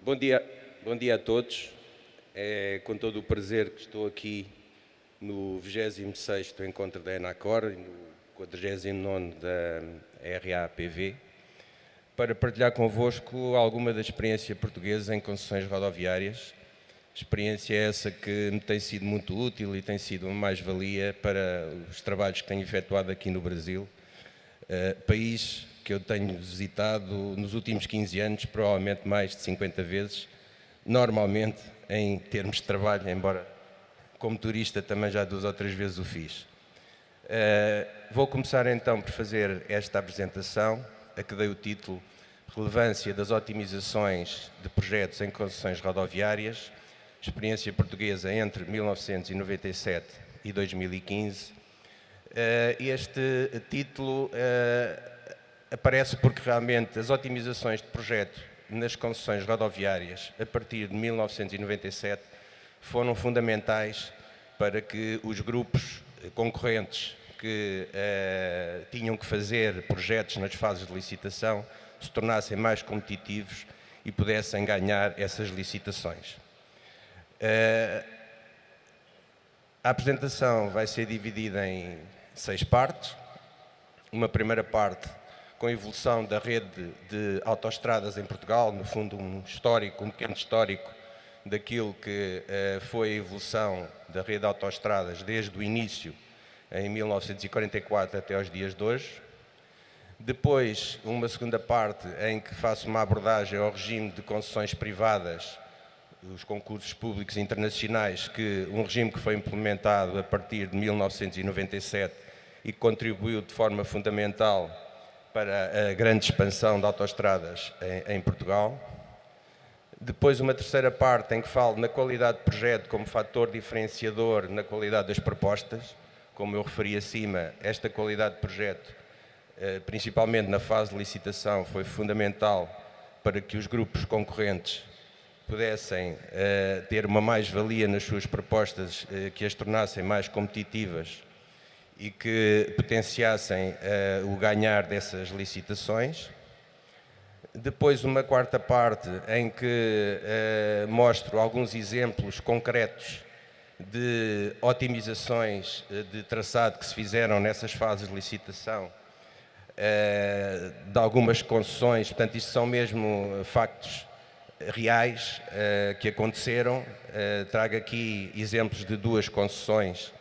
Bom dia a todos. É com todo o prazer que estou aqui no 26º encontro da ENACOR e no 49º da RAPV para partilhar convosco alguma da experiência portuguesa em concessões rodoviárias. Experiência essa que me tem sido muito útil e tem sido uma mais-valia para os trabalhos que tenho efetuado aqui no Brasil, país que eu tenho visitado nos últimos 15 anos, provavelmente mais de 50 vezes, normalmente em termos de trabalho, embora como turista também já 2 ou 3 vezes o fiz. Vou começar então por fazer esta apresentação, a que dei o título Relevância das otimizações de projetos em concessões rodoviárias, experiência portuguesa entre 1997 e 2015. Este título aparece porque realmente as otimizações de projeto nas concessões rodoviárias a partir de 1997 foram fundamentais para que os grupos concorrentes que tinham que fazer projetos nas fases de licitação se tornassem mais competitivos e pudessem ganhar essas licitações. A apresentação vai ser dividida em 6 partes. Uma primeira parte com a evolução da rede de autoestradas em Portugal, no fundo um pequeno histórico daquilo que foi a evolução da rede de autoestradas desde o início, em 1944 até aos dias de hoje. Depois, uma segunda parte em que faço uma abordagem ao regime de concessões privadas, os concursos públicos internacionais, um regime que foi implementado a partir de 1997 e que contribuiu de forma fundamental para a grande expansão de autoestradas em Portugal. Depois uma terceira parte em que falo na qualidade de projeto como fator diferenciador na qualidade das propostas. Como eu referi acima, esta qualidade de projeto, principalmente na fase de licitação, foi fundamental para que os grupos concorrentes pudessem ter uma mais-valia nas suas propostas que as tornassem mais competitivas e que potenciassem o ganhar dessas licitações. Depois uma quarta parte em que mostro alguns exemplos concretos de otimizações de traçado que se fizeram nessas fases de licitação, de algumas concessões. Portanto, isto são mesmo factos reais que aconteceram. Trago aqui exemplos de 2 concessões,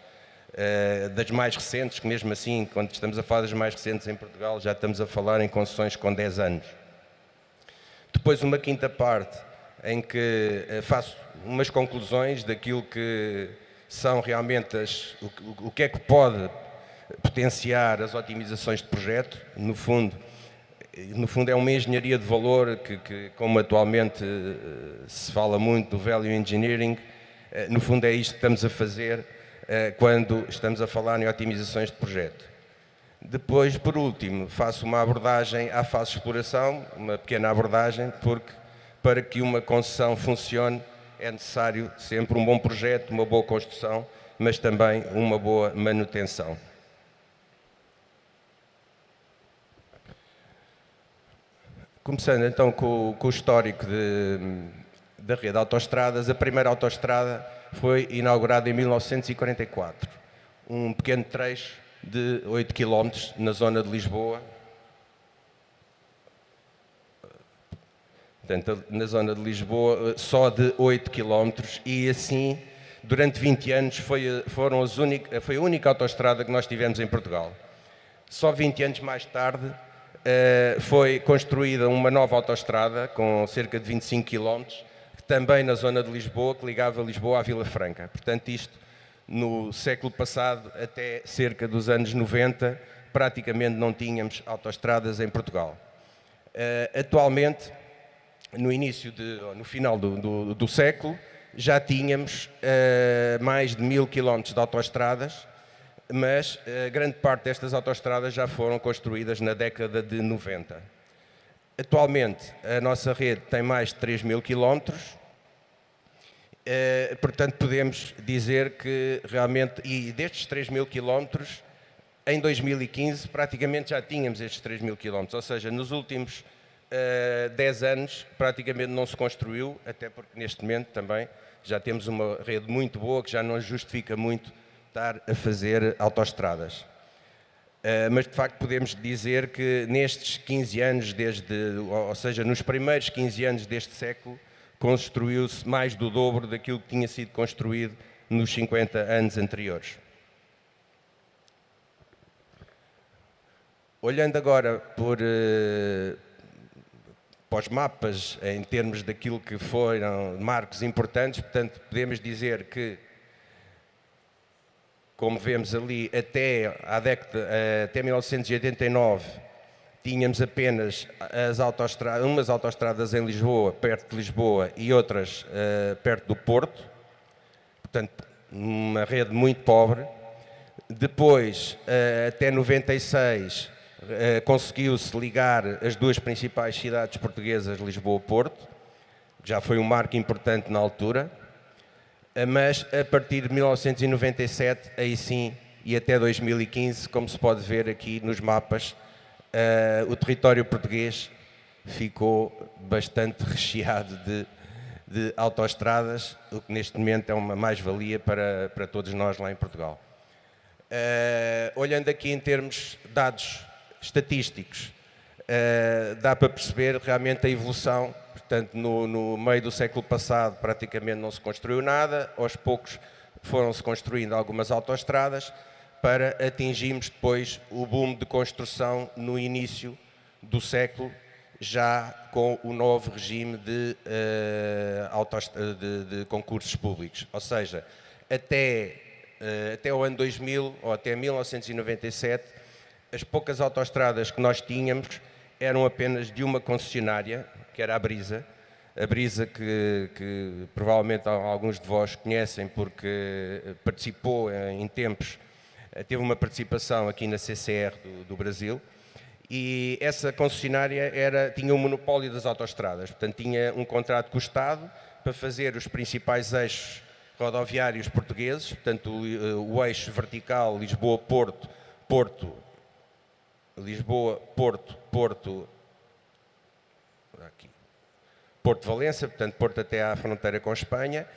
das mais recentes, que mesmo assim, quando estamos a falar das mais recentes em Portugal, já estamos a falar em concessões com 10 anos. Depois uma quinta parte em que faço umas conclusões daquilo que são realmente o que é que pode potenciar as otimizações de projeto. No fundo é uma engenharia de valor que como atualmente se fala muito do value engineering, no fundo é isto que estamos a fazer quando estamos a falar em otimizações de projeto. Depois, por último, faço uma abordagem à fase de exploração, uma pequena abordagem, porque para que uma concessão funcione é necessário sempre um bom projeto, uma boa construção, mas também uma boa manutenção. Começando então com o histórico da rede de autoestradas. A primeira autoestrada foi inaugurada em 1944, um pequeno trecho de 8 km na zona de Lisboa. Portanto, na zona de Lisboa, só de 8 km, e assim, durante 20 anos, foi a única autoestrada que nós tivemos em Portugal. Só 20 anos mais tarde foi construída uma nova autoestrada com cerca de 25 km, também na zona de Lisboa, que ligava Lisboa à Vila Franca. Portanto, isto no século passado, até cerca dos anos 90, praticamente não tínhamos autoestradas em Portugal. Atualmente, no final do século, já tínhamos mais de 1000 km de autoestradas, mas grande parte destas autoestradas já foram construídas na década de 90. Atualmente, a nossa rede tem mais de 3000 km, portanto, podemos dizer que realmente, e destes 3000 km, em 2015 praticamente já tínhamos estes 3000 km, ou seja, nos últimos 10 anos praticamente não se construiu, até porque neste momento também já temos uma rede muito boa que já não justifica muito estar a fazer autoestradas. Mas de facto podemos dizer que nestes 15 anos, ou seja, nos primeiros 15 anos deste século, construiu-se mais do dobro daquilo que tinha sido construído nos 50 anos anteriores. Olhando agora para os mapas, em termos daquilo que foram marcos importantes, portanto, podemos dizer que, como vemos ali, até 1989, tínhamos apenas umas autoestradas em Lisboa, perto de Lisboa, e outras perto do Porto. Portanto, uma rede muito pobre. Depois, até 96, conseguiu-se ligar as duas principais cidades portuguesas, Lisboa e Porto. Já foi um marco importante na altura. Mas a partir de 1997, aí sim, e até 2015, como se pode ver aqui nos mapas, o território português ficou bastante recheado de autoestradas, o que neste momento é uma mais-valia para todos nós lá em Portugal. Olhando aqui em termos de dados estatísticos, dá para perceber realmente a evolução. Portanto, no meio do século passado praticamente não se construiu nada, aos poucos foram-se construindo algumas autoestradas para atingirmos depois o boom de construção no início do século, já com o novo regime de concursos públicos. Ou seja, até o ano 2000 ou até 1997, as poucas autoestradas que nós tínhamos eram apenas de uma concessionária, que era a Brisa que provavelmente alguns de vós conhecem porque participou em tempos, teve uma participação aqui na CCR do Brasil, e essa concessionária tinha um monopólio das autoestradas, portanto tinha um contrato com o Estado para fazer os principais eixos rodoviários portugueses, portanto o eixo vertical Lisboa-Porto, Porto-Valença, portanto Porto até à fronteira com a Espanha,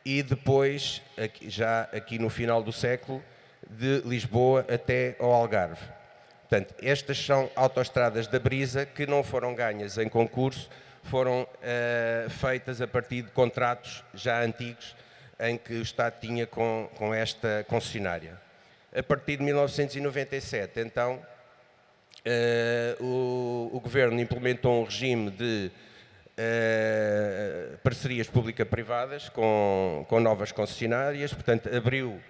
e depois, já aqui no final do século, de Lisboa até ao Algarve. Portanto, estas são autoestradas da Brisa que não foram ganhas em concurso, foram feitas a partir de contratos já antigos em que o Estado tinha com esta concessionária. A partir de 1997, então, o Governo implementou um regime de parcerias público-privadas com novas concessionárias, portanto abriu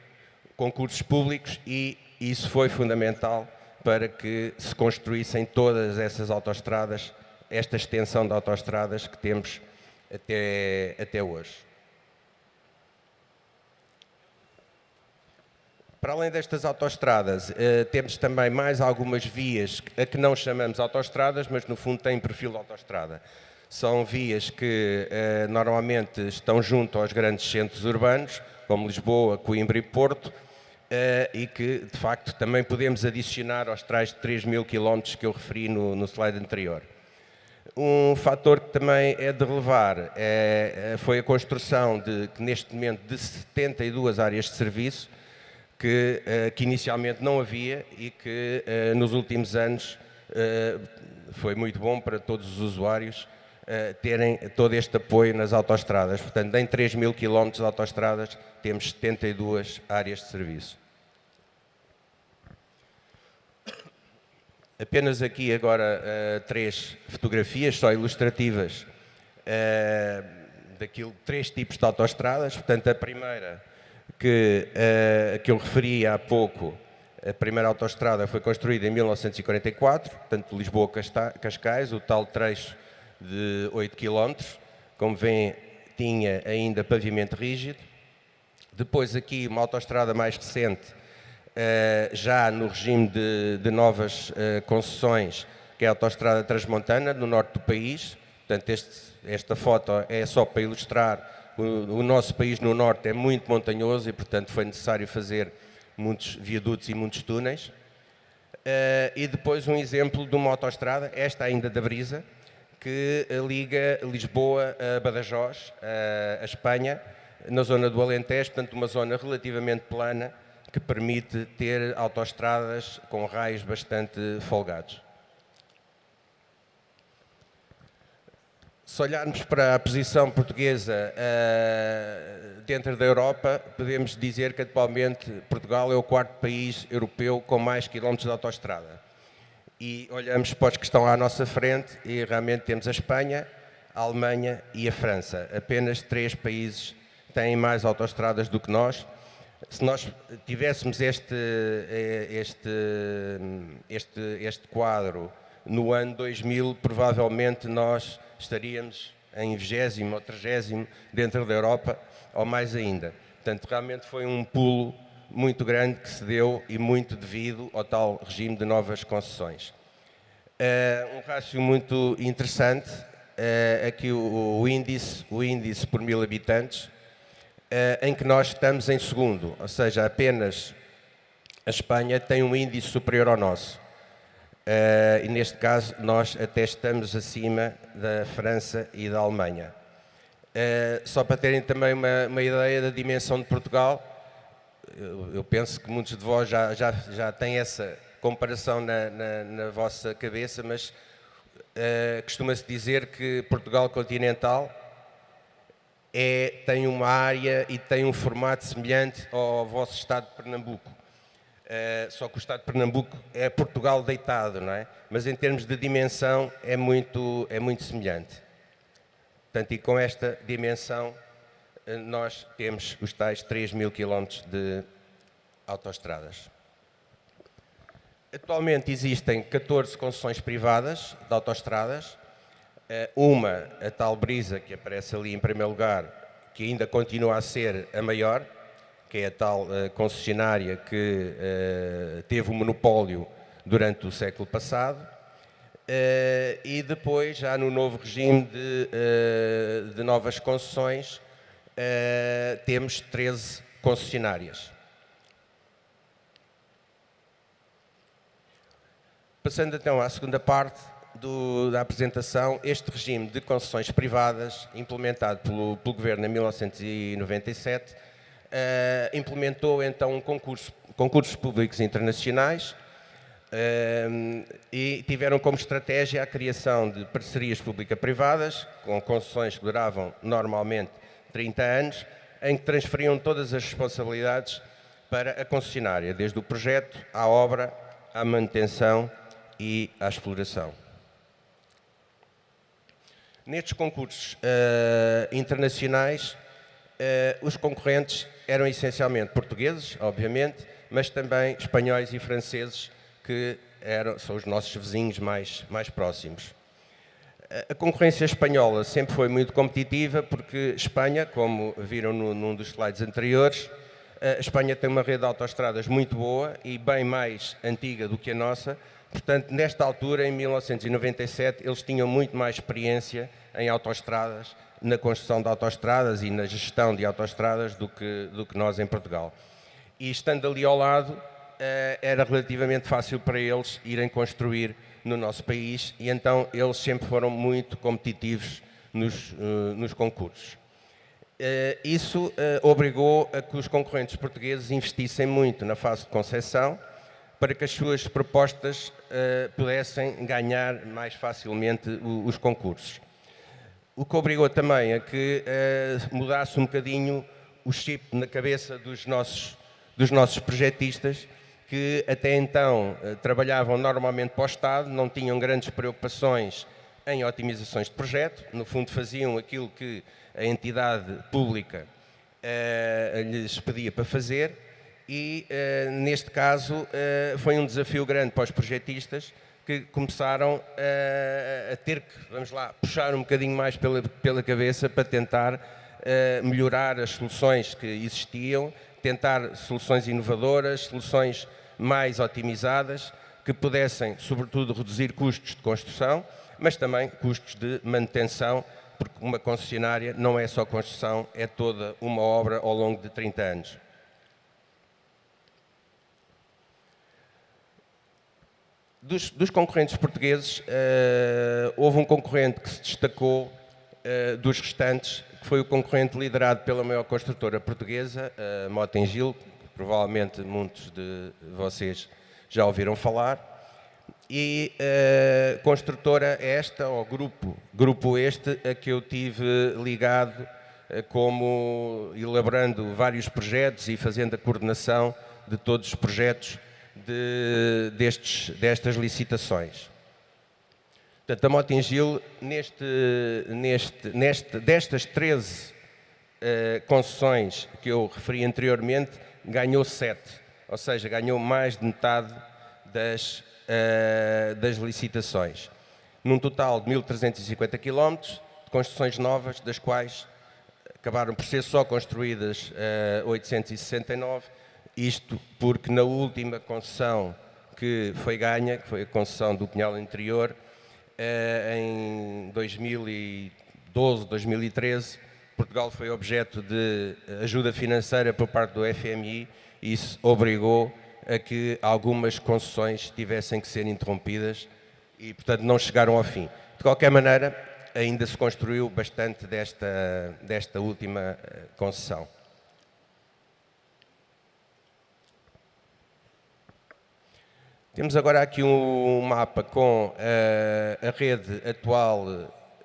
concursos públicos e isso foi fundamental para que se construíssem todas essas autoestradas, esta extensão de autoestradas que temos até hoje. Para além destas autoestradas, temos também mais algumas vias a que não chamamos autoestradas, mas no fundo têm perfil de autoestrada. São vias que normalmente estão junto aos grandes centros urbanos, como Lisboa, Coimbra e Porto, e que, de facto, também podemos adicionar aos tais 3.000 km que eu referi no slide anterior. Um fator que também é de relevar foi a construção que neste momento, de 72 áreas de serviço, que inicialmente não havia e que nos últimos anos foi muito bom para todos os usuários terem todo este apoio nas autoestradas. Portanto, em 3.000 km de autoestradas temos 72 áreas de serviço. Apenas aqui agora 3 fotografias só ilustrativas daquilo, 3 tipos de autoestradas. Portanto, a primeira que eu referi há pouco, a primeira autoestrada foi construída em 1944, portanto Lisboa-Cascais, o tal trecho de 8 km, como veem tinha ainda pavimento rígido. Depois aqui uma autoestrada mais recente, já no regime de novas concessões, que é a autoestrada transmontana, no norte do país. Portanto, esta foto é só para ilustrar. O nosso país no norte é muito montanhoso e, portanto, foi necessário fazer muitos viadutos e muitos túneis. E depois um exemplo de uma autoestrada, esta ainda da Brisa, que liga Lisboa a Badajoz, a Espanha, na zona do Alentejo, portanto uma zona relativamente plana que permite ter autoestradas com raios bastante folgados. Se olharmos para a posição portuguesa dentro da Europa, podemos dizer que atualmente Portugal é o quarto país europeu com mais quilómetros de autoestrada. E olhamos para os que estão à nossa frente e realmente temos a Espanha, a Alemanha e a França. Apenas 3 países têm mais autoestradas do que nós. Se nós tivéssemos este quadro no ano 2000, provavelmente nós estaríamos em 20º ou 30º dentro da Europa, ou mais ainda. Portanto, realmente foi um pulo muito grande que se deu e muito devido ao tal regime de novas concessões. Um rácio muito interessante, aqui o índice por 1000 habitantes, em que nós estamos em segundo, ou seja, apenas a Espanha tem um índice superior ao nosso. E neste caso nós até estamos acima da França e da Alemanha. Só para terem também uma ideia da dimensão de Portugal, eu penso que muitos de vós já têm essa comparação na vossa cabeça, mas costuma-se dizer que Portugal continental tem uma área e tem um formato semelhante ao vosso estado de Pernambuco. Só que o estado de Pernambuco é Portugal deitado, não é? Mas em termos de dimensão é muito semelhante. Portanto, e com esta dimensão nós temos os tais 3.000 quilómetros de autoestradas. Atualmente existem 14 concessões privadas de autoestradas. Uma, a tal Brisa, que aparece ali em primeiro lugar, que ainda continua a ser a maior, que é a tal concessionária que teve o monopólio durante o século passado. E depois, já no novo regime de novas concessões, temos 13 concessionárias. Passando então à segunda parte da apresentação, este regime de concessões privadas, implementado pelo Governo em 1997, implementou então concursos públicos internacionais e tiveram como estratégia a criação de parcerias público-privadas, com concessões que duravam normalmente 30 anos, em que transferiam todas as responsabilidades para a concessionária, desde o projeto, à obra, à manutenção e à exploração. Nestes concursos internacionais, os concorrentes eram essencialmente portugueses, obviamente, mas também espanhóis e franceses, que são os nossos vizinhos mais próximos. A concorrência espanhola sempre foi muito competitiva, porque Espanha, como viram num dos slides anteriores, a Espanha tem uma rede de autoestradas muito boa e bem mais antiga do que a nossa. Portanto, nesta altura, em 1997, eles tinham muito mais experiência em autoestradas, na construção de autoestradas e na gestão de autoestradas do que nós em Portugal. E estando ali ao lado, era relativamente fácil para eles irem construir no nosso país e então eles sempre foram muito competitivos nos concursos. Isso obrigou a que os concorrentes portugueses investissem muito na fase de conceção para que as suas propostas pudessem ganhar mais facilmente os concursos. O que obrigou também a que mudasse um bocadinho o chip na cabeça dos nossos projetistas, que até então trabalhavam normalmente para o Estado, não tinham grandes preocupações em otimizações de projeto, no fundo faziam aquilo que a entidade pública lhes pedia para fazer e, neste caso, foi um desafio grande para os projetistas, que começaram a ter que, vamos lá, puxar um bocadinho mais pela cabeça para tentar melhorar as soluções que existiam, tentar soluções inovadoras, soluções mais otimizadas, que pudessem, sobretudo, reduzir custos de construção, mas também custos de manutenção, porque uma concessionária não é só construção, é toda uma obra ao longo de 30 anos. Dos concorrentes portugueses, houve um concorrente que se destacou dos restantes, que foi o concorrente liderado pela maior construtora portuguesa, a Mota-Engil, que provavelmente muitos de vocês já ouviram falar. E construtora esta, ou grupo este, a que eu tive ligado como elaborando vários projetos e fazendo a coordenação de todos os projetos destas licitações. Portanto, a Mota-Engil, destas 13 concessões que eu referi anteriormente, ganhou 7, ou seja, ganhou mais de metade das licitações. Num total de 1.350 km de construções novas, das quais acabaram por ser só construídas 869, isto porque na última concessão que foi ganha, que foi a concessão do Pinhal Interior, em 2012, 2013, Portugal foi objeto de ajuda financeira por parte do FMI e isso obrigou a que algumas concessões tivessem que ser interrompidas e, portanto, não chegaram ao fim. De qualquer maneira, ainda se construiu bastante desta última concessão. Temos agora aqui um mapa com a rede atual,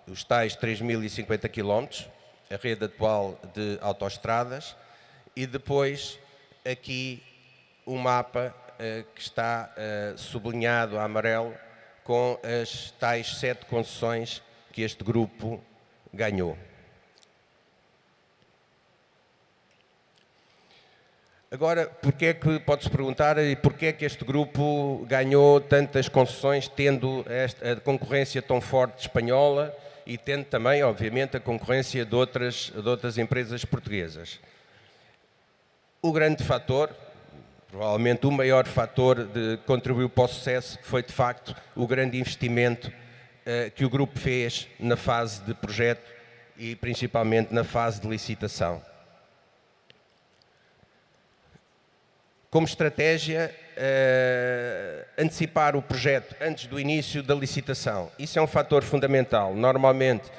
os tais 3.050 km, a rede atual de autoestradas, e depois aqui um mapa que está sublinhado a amarelo com as tais 7 concessões que este grupo ganhou. Agora, porque é que, pode-se perguntar, e porquê é que este grupo ganhou tantas concessões, tendo a concorrência tão forte espanhola e tendo também, obviamente, a concorrência de outras empresas portuguesas? O grande fator, provavelmente o maior fator que contribuiu para o sucesso, foi de facto o grande investimento que o grupo fez na fase de projeto e principalmente na fase de licitação. Como estratégia, antecipar o projeto antes do início da licitação. Isso é um fator fundamental. Normalmente,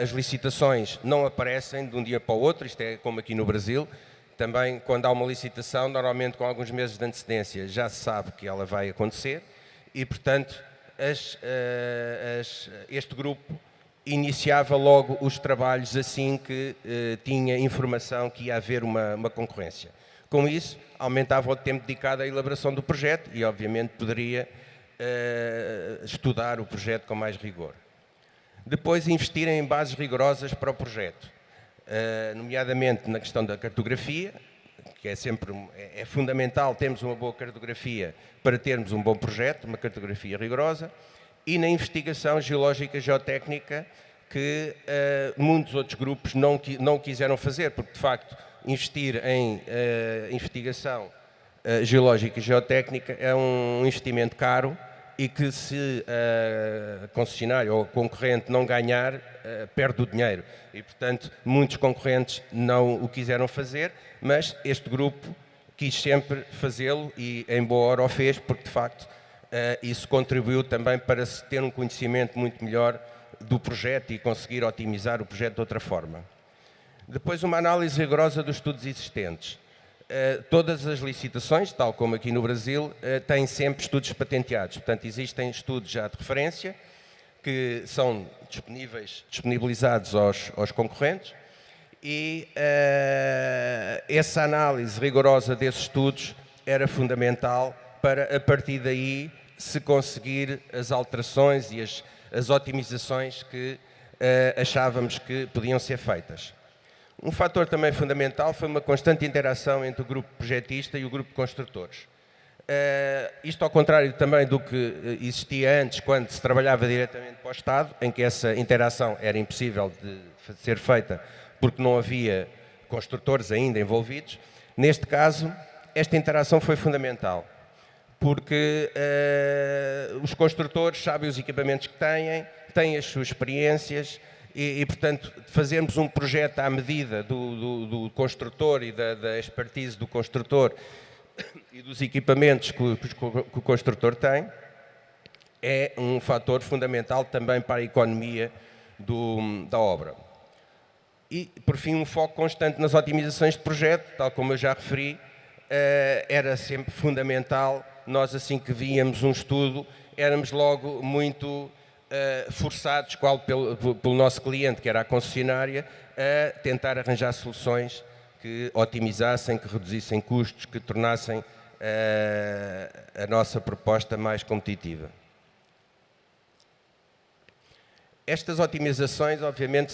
as licitações não aparecem de um dia para o outro, isto é como aqui no Brasil. Também, quando há uma licitação, normalmente com alguns meses de antecedência, já se sabe que ela vai acontecer e, portanto, este grupo iniciava logo os trabalhos assim que tinha informação que ia haver uma concorrência. Com isso, aumentava o tempo dedicado à elaboração do projeto e, obviamente, poderia estudar o projeto com mais rigor. Depois, investir em bases rigorosas para o projeto, nomeadamente na questão da cartografia, que é fundamental termos uma boa cartografia para termos um bom projeto, uma cartografia rigorosa, e na investigação geológica e geotécnica, que muitos outros grupos não quiseram fazer, porque, de facto, investir em investigação geológica e geotécnica é um investimento caro e que, se a concessionária ou a concorrente não ganhar, perde o dinheiro. E, portanto, muitos concorrentes não o quiseram fazer, mas este grupo quis sempre fazê-lo e em boa hora o fez, porque, de facto, isso contribuiu também para se ter um conhecimento muito melhor do projeto e conseguir otimizar o projeto de outra forma. Depois, uma análise rigorosa dos estudos existentes. Todas as licitações, tal como aqui no Brasil, têm sempre estudos patenteados. Portanto, existem estudos já de referência que são disponibilizados aos concorrentes e essa análise rigorosa desses estudos era fundamental para, a partir daí, se conseguir as alterações e as otimizações que achávamos que podiam ser feitas. Um fator também fundamental foi uma constante interação entre o grupo projetista e o grupo de construtores. Isto ao contrário também do que existia antes, quando se trabalhava diretamente para o Estado, em que essa interação era impossível de ser feita porque não havia construtores ainda envolvidos. Neste caso, esta interação foi fundamental, porque os construtores sabem os equipamentos que têm as suas experiências e, portanto, fazermos um projeto à medida do construtor e da expertise do construtor e dos equipamentos que o construtor tem é um fator fundamental também para a economia da obra. E, por fim, um foco constante nas otimizações de projeto, tal como eu já referi, era sempre fundamental. Nós, assim que víamos um estudo, éramos logo muito forçados, pelo nosso cliente, que era a concessionária, a tentar arranjar soluções que otimizassem, que reduzissem custos, que tornassem a nossa proposta mais competitiva. Estas otimizações, obviamente,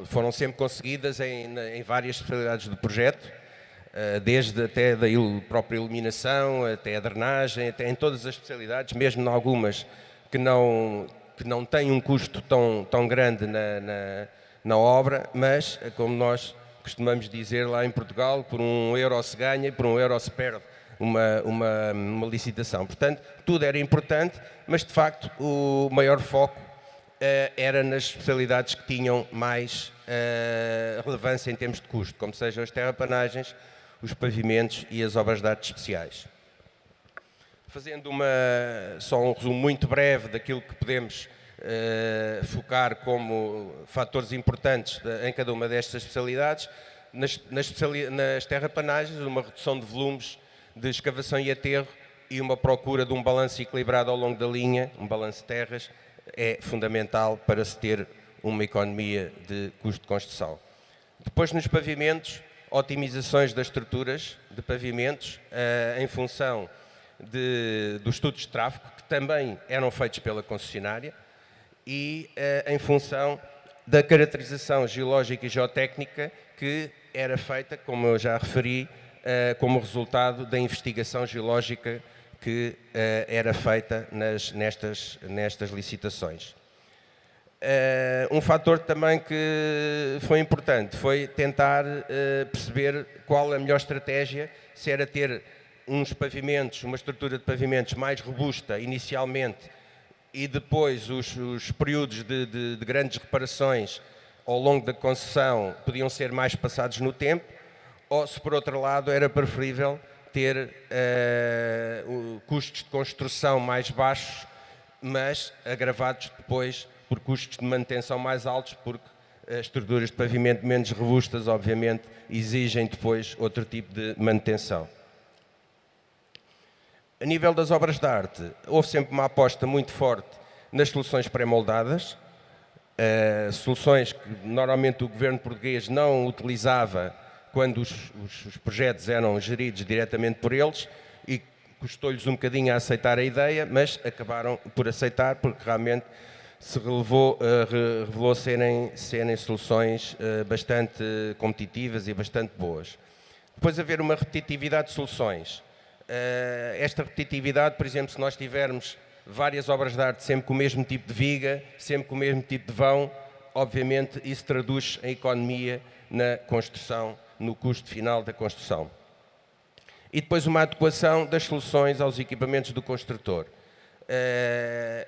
foram sempre conseguidas em várias especialidades do projeto, desde até da própria iluminação, até a drenagem, até em todas as especialidades, mesmo em algumas que não têm um custo tão grande na obra, mas, como nós costumamos dizer lá em Portugal, por €1 se ganha e por €1 se perde uma licitação. Portanto, tudo era importante, mas, de facto, o maior foco era nas especialidades que tinham mais relevância em termos de custo, como sejam as terraplanagens, os pavimentos e as obras de arte especiais. Fazendo só um resumo muito breve daquilo que podemos focar como fatores importantes em cada uma destas especialidades, nas terraplanagens, uma redução de volumes de escavação e aterro e uma procura de um balanço equilibrado ao longo da linha, um balanço de terras, é fundamental para se ter uma economia de custo de construção. Depois, nos pavimentos, otimizações das estruturas de pavimentos em função dos estudos de tráfego, que também eram feitos pela concessionária, e em função da caracterização geológica e geotécnica que era feita, como eu já referi, como resultado da investigação geológica que era feita nestas licitações. Um fator também que foi importante foi tentar perceber qual a melhor estratégia, se era ter uns pavimentos, uma estrutura de pavimentos mais robusta inicialmente e depois os períodos de grandes reparações ao longo da concessão podiam ser mais passados no tempo, ou se por outro lado era preferível ter custos de construção mais baixos, mas agravados depois por custos de manutenção mais altos, porque as estruturas de pavimento menos robustas, obviamente, exigem depois outro tipo de manutenção. A nível das obras de arte, houve sempre uma aposta muito forte nas soluções pré-moldadas, soluções que normalmente o governo português não utilizava quando os projetos eram geridos diretamente por eles, e custou-lhes um bocadinho a aceitar a ideia, mas acabaram por aceitar porque realmente se revelou serem soluções bastante competitivas e bastante boas. Depois haver uma repetitividade de soluções. Esta repetitividade, por exemplo, se nós tivermos várias obras de arte sempre com o mesmo tipo de viga, sempre com o mesmo tipo de vão, obviamente isso traduz em economia na construção, no custo final da construção. E depois uma adequação das soluções aos equipamentos do construtor.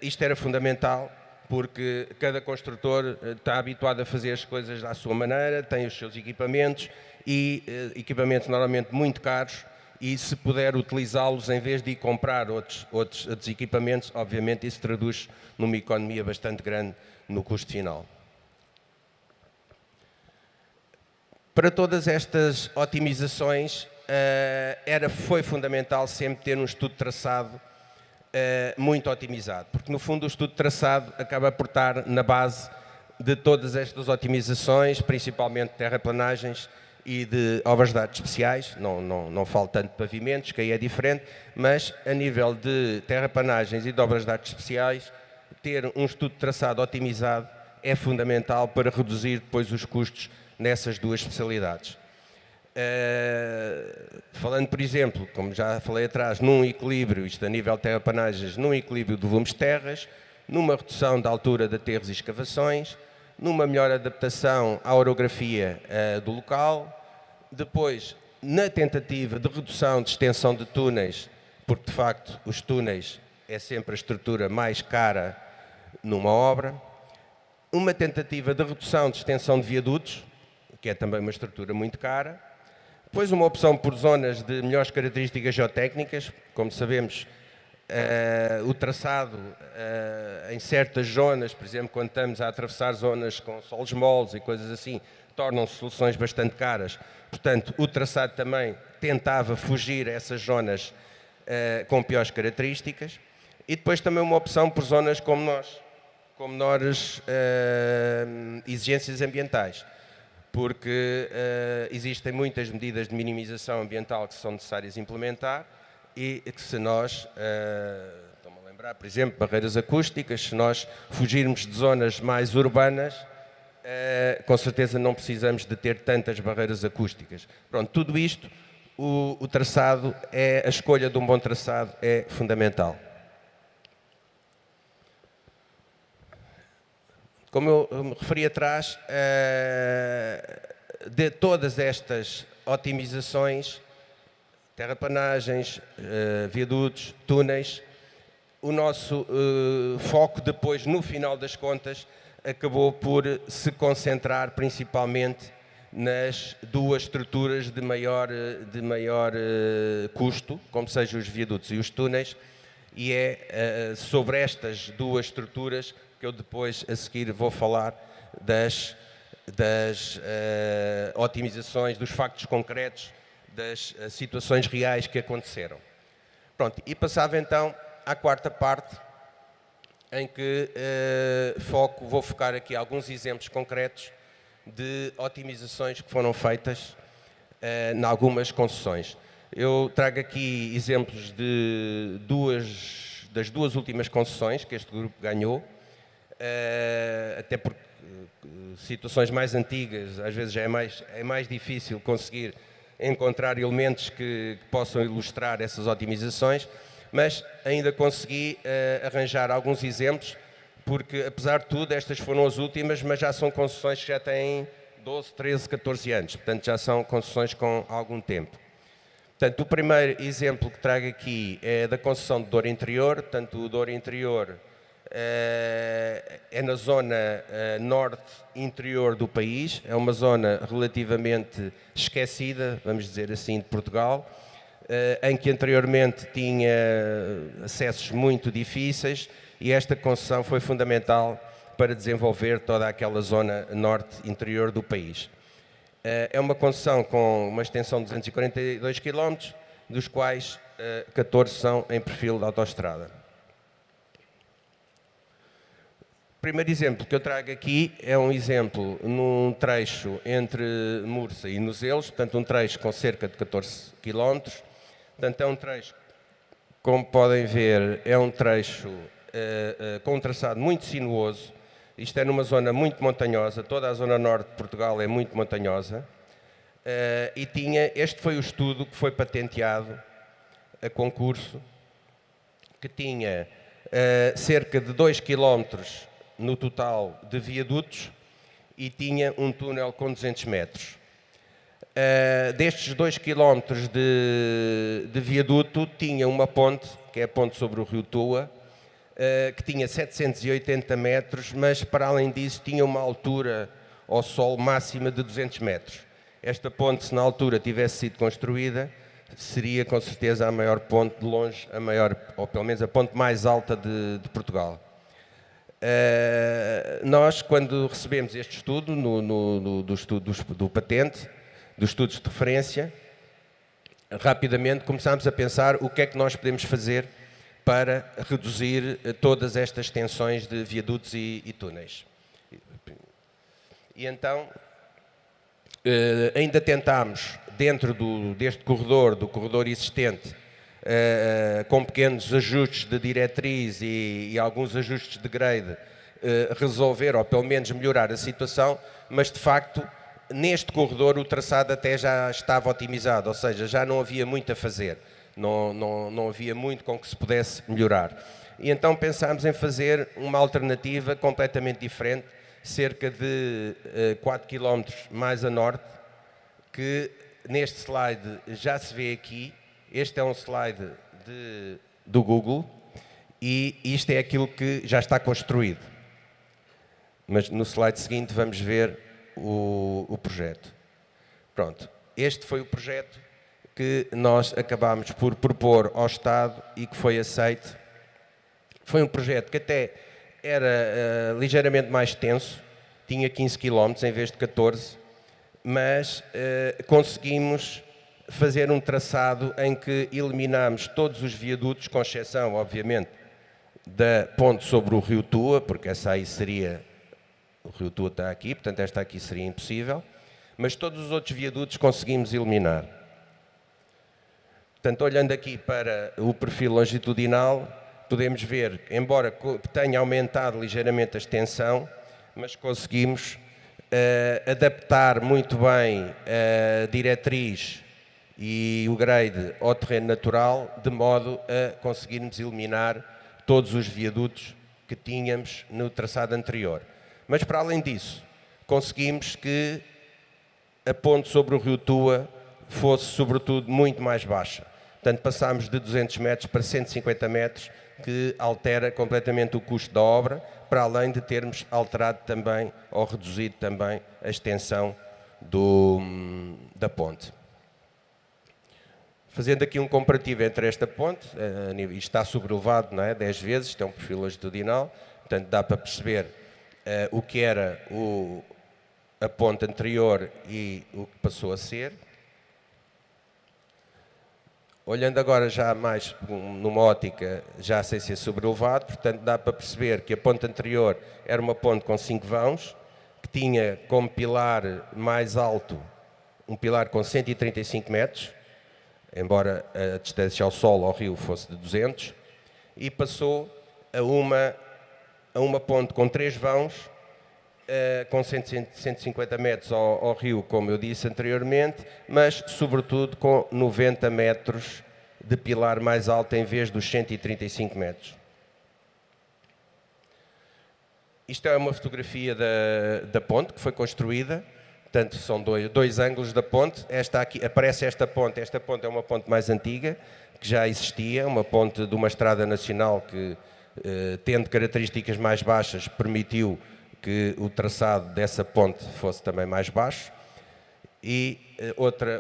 Isto era fundamental porque cada construtor está habituado a fazer as coisas à sua maneira, tem os seus equipamentos e equipamentos normalmente muito caros, e se puder utilizá-los em vez de ir comprar outros equipamentos, obviamente isso traduz numa economia bastante grande no custo final. Para todas estas otimizações foi fundamental sempre ter um estudo de traçado muito otimizado, porque no fundo o estudo de traçado acaba por estar na base de todas estas otimizações, principalmente de terraplanagens e de obras de arte especiais. Não falo tanto de pavimentos, que aí é diferente, mas a nível de terraplanagens e de obras de arte especiais, ter um estudo de traçado otimizado é fundamental para reduzir depois os custos nessas duas especialidades. Falando, por exemplo, como já falei atrás, num equilíbrio, isto a nível de terraplanagens, num equilíbrio de volumes de terras, numa redução da altura de aterros e escavações, numa melhor adaptação à orografia do local, depois na tentativa de redução de extensão de túneis, porque de facto os túneis é sempre a estrutura mais cara numa obra, uma tentativa de redução de extensão de viadutos, que é também uma estrutura muito cara. Depois uma opção por zonas de melhores características geotécnicas. Como sabemos, o traçado em certas zonas, por exemplo, quando estamos a atravessar zonas com solos moles e coisas assim, tornam-se soluções bastante caras. Portanto, o traçado também tentava fugir a essas zonas com piores características. E depois também uma opção por zonas com menores exigências ambientais, porque existem muitas medidas de minimização ambiental que são necessárias implementar e que se nós, estou-me a lembrar, por exemplo, barreiras acústicas, se nós fugirmos de zonas mais urbanas, com certeza não precisamos de ter tantas barreiras acústicas. Pronto, tudo isto, o traçado, a escolha de um bom traçado é fundamental. Como eu me referi atrás, de todas estas otimizações, terraplanagens, viadutos, túneis, o nosso foco depois, no final das contas, acabou por se concentrar principalmente nas duas estruturas de maior custo, como sejam os viadutos e os túneis, e é sobre estas duas estruturas que eu depois, a seguir, vou falar das otimizações, dos factos concretos, das situações reais que aconteceram. Pronto, e passava então à quarta parte, em que vou focar aqui alguns exemplos concretos de otimizações que foram feitas em algumas concessões. Eu trago aqui exemplos das duas últimas concessões que este grupo ganhou, até porque situações mais antigas às vezes é mais difícil conseguir encontrar elementos que possam ilustrar essas otimizações, mas ainda consegui arranjar alguns exemplos, porque apesar de tudo estas foram as últimas, mas já são concessões que já têm 12, 13, 14 anos, portanto já são concessões com algum tempo. Portanto, o primeiro exemplo que trago aqui é da concessão de Douro Interior. Portanto, o Douro Interior é na zona norte interior do país, é uma zona relativamente esquecida, vamos dizer assim, de Portugal, em que anteriormente tinha acessos muito difíceis, e esta concessão foi fundamental para desenvolver toda aquela zona norte interior do país. É uma concessão com uma extensão de 242 km, dos quais 14 são em perfil de autoestrada. O primeiro exemplo que eu trago aqui é um exemplo num trecho entre Mursa e Nozelos, portanto um trecho com cerca de 14 km. Portanto é um trecho, como podem ver, é um trecho com um traçado muito sinuoso. Isto é numa zona muito montanhosa, toda a zona norte de Portugal é muito montanhosa, e este foi o estudo que foi patenteado a concurso, que tinha cerca de 2 km no total de viadutos e tinha um túnel com 200 metros. Destes 2 km de viaduto, tinha uma ponte, que é a ponte sobre o rio Toa, que tinha 780 metros, mas para além disso tinha uma altura ao solo máxima de 200 metros. Esta ponte, se na altura tivesse sido construída, seria com certeza a maior ponte de longe, ou pelo menos a ponte mais alta de Portugal. Nós, quando recebemos este estudo, do patente, dos estudos de referência, rapidamente começámos a pensar o que é que nós podemos fazer para reduzir todas estas tensões de viadutos e túneis. E então, ainda tentámos, dentro deste corredor, do corredor existente, com pequenos ajustes de diretriz e alguns ajustes de grade, resolver ou pelo menos melhorar a situação, mas de facto, neste corredor o traçado até já estava otimizado, ou seja, já não havia muito a fazer. Não havia muito com que se pudesse melhorar. E então pensámos em fazer uma alternativa completamente diferente, cerca de 4 km mais a norte, que neste slide já se vê aqui. Este é um slide do Google e isto é aquilo que já está construído. Mas no slide seguinte vamos ver o projeto. Pronto. Este foi o projeto que nós acabámos por propor ao Estado e que foi aceito. Foi um projeto que até era ligeiramente mais extenso, tinha 15 km em vez de 14, mas conseguimos fazer um traçado em que eliminámos todos os viadutos, com exceção, obviamente, da ponte sobre o Rio Tua, porque essa aí seria... O Rio Tua está aqui, portanto esta aqui seria impossível, mas todos os outros viadutos conseguimos eliminar. Portanto, olhando aqui para o perfil longitudinal, podemos ver, embora tenha aumentado ligeiramente a extensão, mas conseguimos adaptar muito bem a diretriz e o grade ao terreno natural, de modo a conseguirmos eliminar todos os viadutos que tínhamos no traçado anterior. Mas, para além disso, conseguimos que a ponte sobre o Rio Tua fosse, sobretudo, muito mais baixa. Portanto, passámos de 200 metros para 150 metros, que altera completamente o custo da obra, para além de termos alterado também, ou reduzido também, a extensão da ponte. Fazendo aqui um comparativo entre esta ponte, isto está sobrelevado, não é? 10 vezes, isto é um perfil longitudinal, portanto dá para perceber o que era a ponte anterior e o que passou a ser. Olhando agora já mais numa ótica já sem ser sobrelevado, portanto dá para perceber que a ponte anterior era uma ponte com 5 vãos, que tinha como pilar mais alto um pilar com 135 metros, embora a distância ao solo, ao rio, fosse de 200, e passou a uma ponte com 3 vãos, com 150 metros ao rio, como eu disse anteriormente, mas sobretudo com 90 metros de pilar mais alto em vez dos 135 metros. Isto é uma fotografia da ponte que foi construída, portanto são dois ângulos da ponte. Aparece esta ponte é uma ponte mais antiga, que já existia, uma ponte de uma estrada nacional que, tendo características mais baixas, permitiu que o traçado dessa ponte fosse também mais baixo, e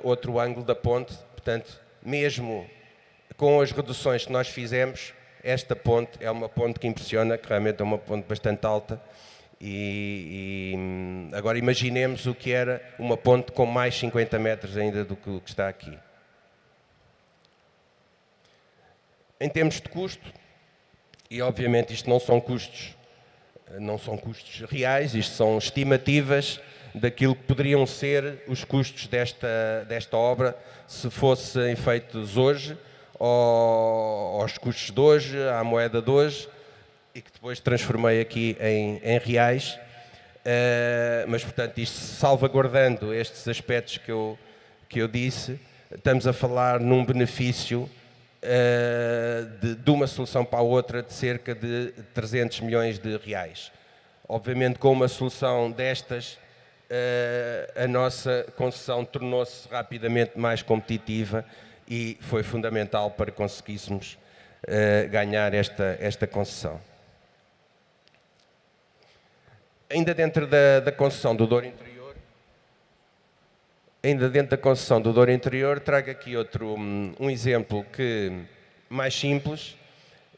outro ângulo da ponte, portanto, mesmo com as reduções que nós fizemos, esta ponte é uma ponte que impressiona, que realmente é uma ponte bastante alta, e agora imaginemos o que era uma ponte com mais 50 metros ainda do que o que está aqui. Em termos de custo, e obviamente isto não são custos reais, isto são estimativas daquilo que poderiam ser os custos desta obra se fossem feitos hoje, ou aos custos de hoje, à moeda de hoje, e que depois transformei aqui em reais. Mas, portanto, isto salvaguardando estes aspectos que eu disse, estamos a falar num benefício de uma solução para a outra de cerca de 300 milhões de reais. Obviamente, com uma solução destas, a nossa concessão tornou-se rapidamente mais competitiva e foi fundamental para que conseguíssemos ganhar esta concessão. Ainda dentro da concessão do Douro Interior, trago aqui um exemplo mais simples,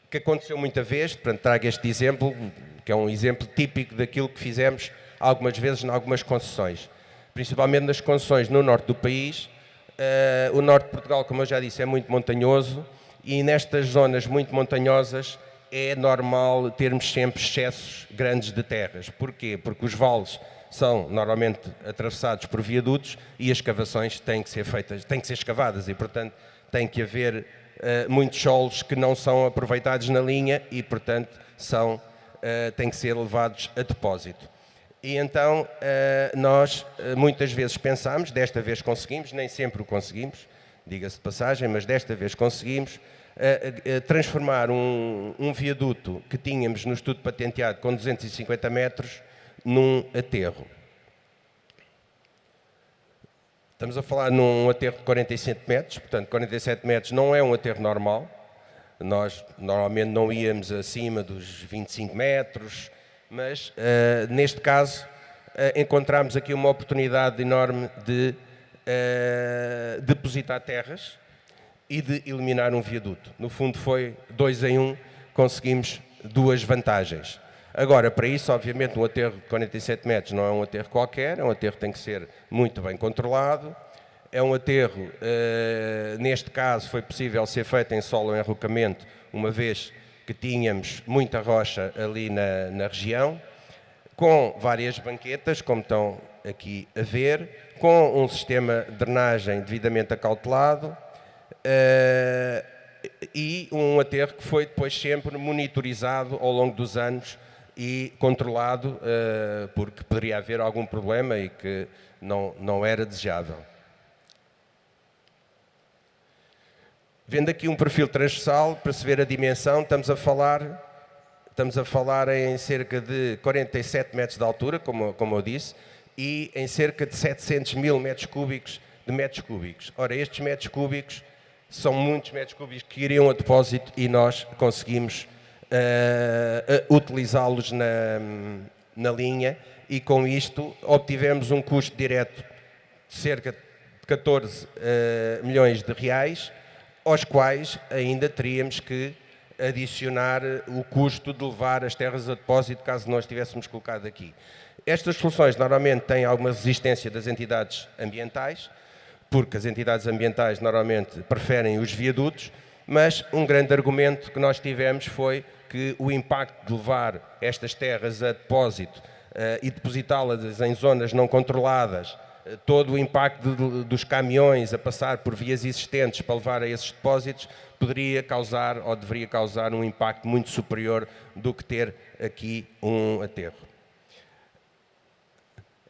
que aconteceu muita vez. Portanto, trago este exemplo, que é um exemplo típico daquilo que fizemos algumas vezes em algumas concessões, principalmente nas concessões no norte do país. O norte de Portugal, como eu já disse, é muito montanhoso, e nestas zonas muito montanhosas é normal termos sempre excessos grandes de terras. Porquê? Porque os vales são normalmente atravessados por viadutos e as escavações têm que ser feitas, têm que ser escavadas, e portanto tem que haver muitos solos que não são aproveitados na linha e portanto têm que ser levados a depósito. E então nós muitas vezes pensamos, desta vez conseguimos, nem sempre o conseguimos, diga-se de passagem, mas desta vez conseguimos transformar um viaduto que tínhamos no estudo patenteado com 250 metros num aterro. Estamos a falar num aterro de 47 metros, portanto 47 metros não é um aterro normal. Nós normalmente não íamos acima dos 25 metros, mas neste caso encontramos aqui uma oportunidade enorme de depositar terras e de eliminar um viaduto. No fundo foi 2 em 1, conseguimos 2 vantagens. Agora, para isso, obviamente, um aterro de 47 metros não é um aterro qualquer, é um aterro que tem que ser muito bem controlado. É um aterro, neste caso, foi possível ser feito em solo em enrocamento, uma vez que tínhamos muita rocha ali na região, com várias banquetas, como estão aqui a ver, com um sistema de drenagem devidamente acautelado, e um aterro que foi depois sempre monitorizado ao longo dos anos e controlado, porque poderia haver algum problema e que não era desejável. Vendo aqui um perfil transversal, para se ver a dimensão, estamos a falar em cerca de 47 metros de altura, como eu disse, e em cerca de 700 mil metros cúbicos de metros cúbicos. Ora, estes metros cúbicos são muitos metros cúbicos que iriam a depósito e nós conseguimos utilizá-los na linha e com isto obtivemos um custo direto de cerca de 14 milhões de reais, aos quais ainda teríamos que adicionar o custo de levar as terras a depósito caso nós tivéssemos colocado aqui. Estas soluções normalmente têm alguma resistência das entidades ambientais, porque as entidades ambientais normalmente preferem os viadutos, mas um grande argumento que nós tivemos foi que o impacto de levar estas terras a depósito e depositá-las em zonas não controladas, todo o impacto dos caminhões a passar por vias existentes para levar a esses depósitos poderia causar ou deveria causar um impacto muito superior do que ter aqui um aterro.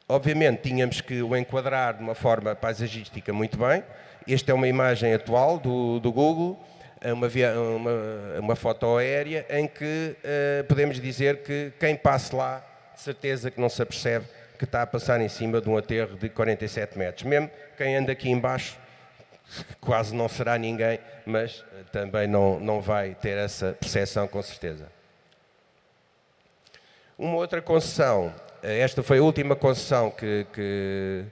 Obviamente tínhamos que o enquadrar de uma forma paisagística muito bem. Esta é uma imagem atual do Google, uma foto aérea em que podemos dizer que quem passe lá, de certeza que não se apercebe que está a passar em cima de um aterro de 47 metros. Mesmo quem anda aqui embaixo, quase não será ninguém, mas também não vai ter essa percepção com certeza. Uma outra concessão, esta foi a última concessão que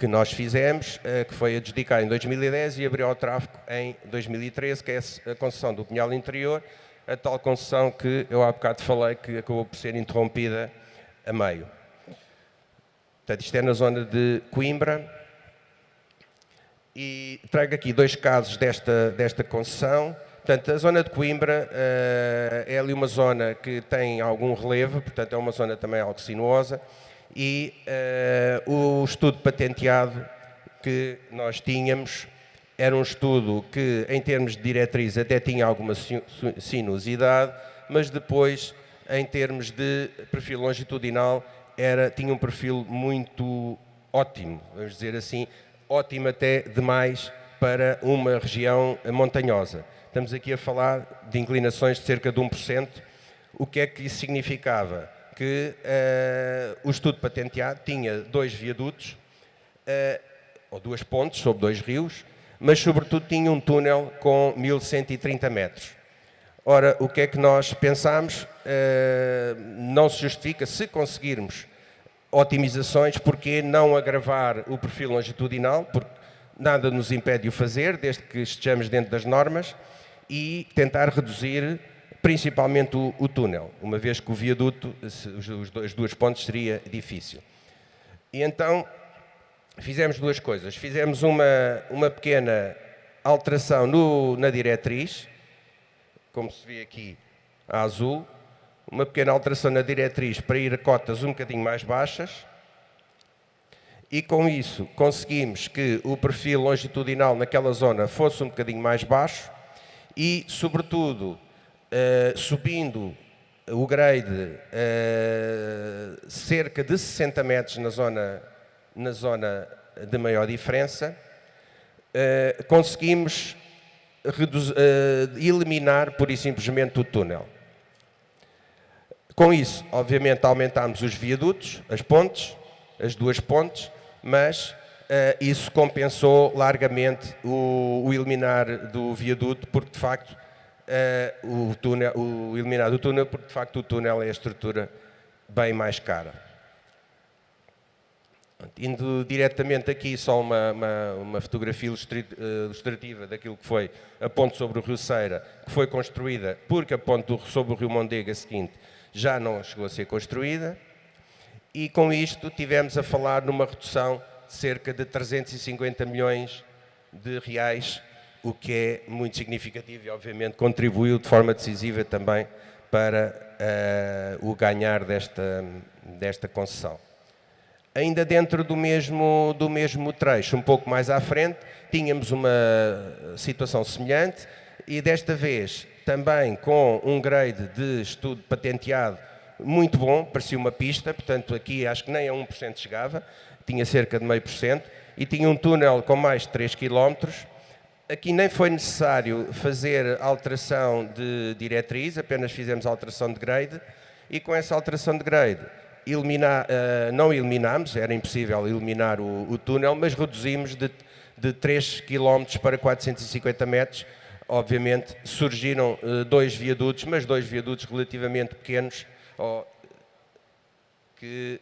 nós fizemos, que foi adjudicada em 2010 e abriu ao tráfego em 2013, que é a concessão do Pinhal Interior, a tal concessão que eu há bocado falei que acabou por ser interrompida a meio. Portanto, isto é na zona de Coimbra e trago aqui 2 casos desta concessão. Portanto, a zona de Coimbra é ali uma zona que tem algum relevo, portanto é uma zona também algo sinuosa e o estudo patenteado que nós tínhamos era um estudo que em termos de diretriz até tinha alguma sinuosidade, mas depois em termos de perfil longitudinal tinha um perfil muito ótimo, vamos dizer assim, ótimo até demais para uma região montanhosa. Estamos aqui a falar de inclinações de cerca de 1%. O que é que isso significava? Que o estudo patenteado tinha 2 viadutos, ou 2 pontes sobre 2 rios, mas sobretudo tinha um túnel com 1130 metros. Ora, o que é que nós pensámos? Não se justifica, se conseguirmos otimizações, porque não agravar o perfil longitudinal, porque nada nos impede de o fazer, desde que estejamos dentro das normas, e tentar reduzir principalmente o túnel, uma vez que o viaduto, as 2 pontes, seria difícil. E então fizemos 2 coisas. Fizemos uma pequena alteração na diretriz, como se vê aqui a azul, uma pequena alteração na diretriz para ir a cotas um bocadinho mais baixas e com isso conseguimos que o perfil longitudinal naquela zona fosse um bocadinho mais baixo e, sobretudo, subindo o grade cerca de 60 metros na zona de maior diferença, conseguimos eliminar pura e simplesmente o túnel. Com isso, obviamente, aumentámos os viadutos, as pontes, as 2 pontes, mas isso compensou largamente o eliminar do viaduto, porque de facto o eliminar do túnel, porque de facto o túnel é a estrutura bem mais cara. Indo diretamente aqui, só uma fotografia ilustrativa daquilo que foi a ponte sobre o Rio Ceira, que foi construída porque a ponte sobre o Rio Mondego, a seguinte, já não chegou a ser construída. E com isto tivemos a falar numa redução de cerca de 350 milhões de reais, o que é muito significativo e obviamente contribuiu de forma decisiva também para o ganhar desta concessão. Ainda dentro do mesmo trecho, um pouco mais à frente, tínhamos uma situação semelhante e desta vez também com um grade de estudo patenteado muito bom, parecia uma pista, portanto aqui acho que nem a 1% chegava, tinha cerca de 0,5% e tinha um túnel com mais de 3 km. Aqui nem foi necessário fazer alteração de diretriz, apenas fizemos alteração de grade e com essa alteração de grade não eliminámos, era impossível eliminar o túnel, mas reduzimos de 3 km para 450 metros. Obviamente surgiram dois viadutos, mas dois viadutos relativamente pequenos, que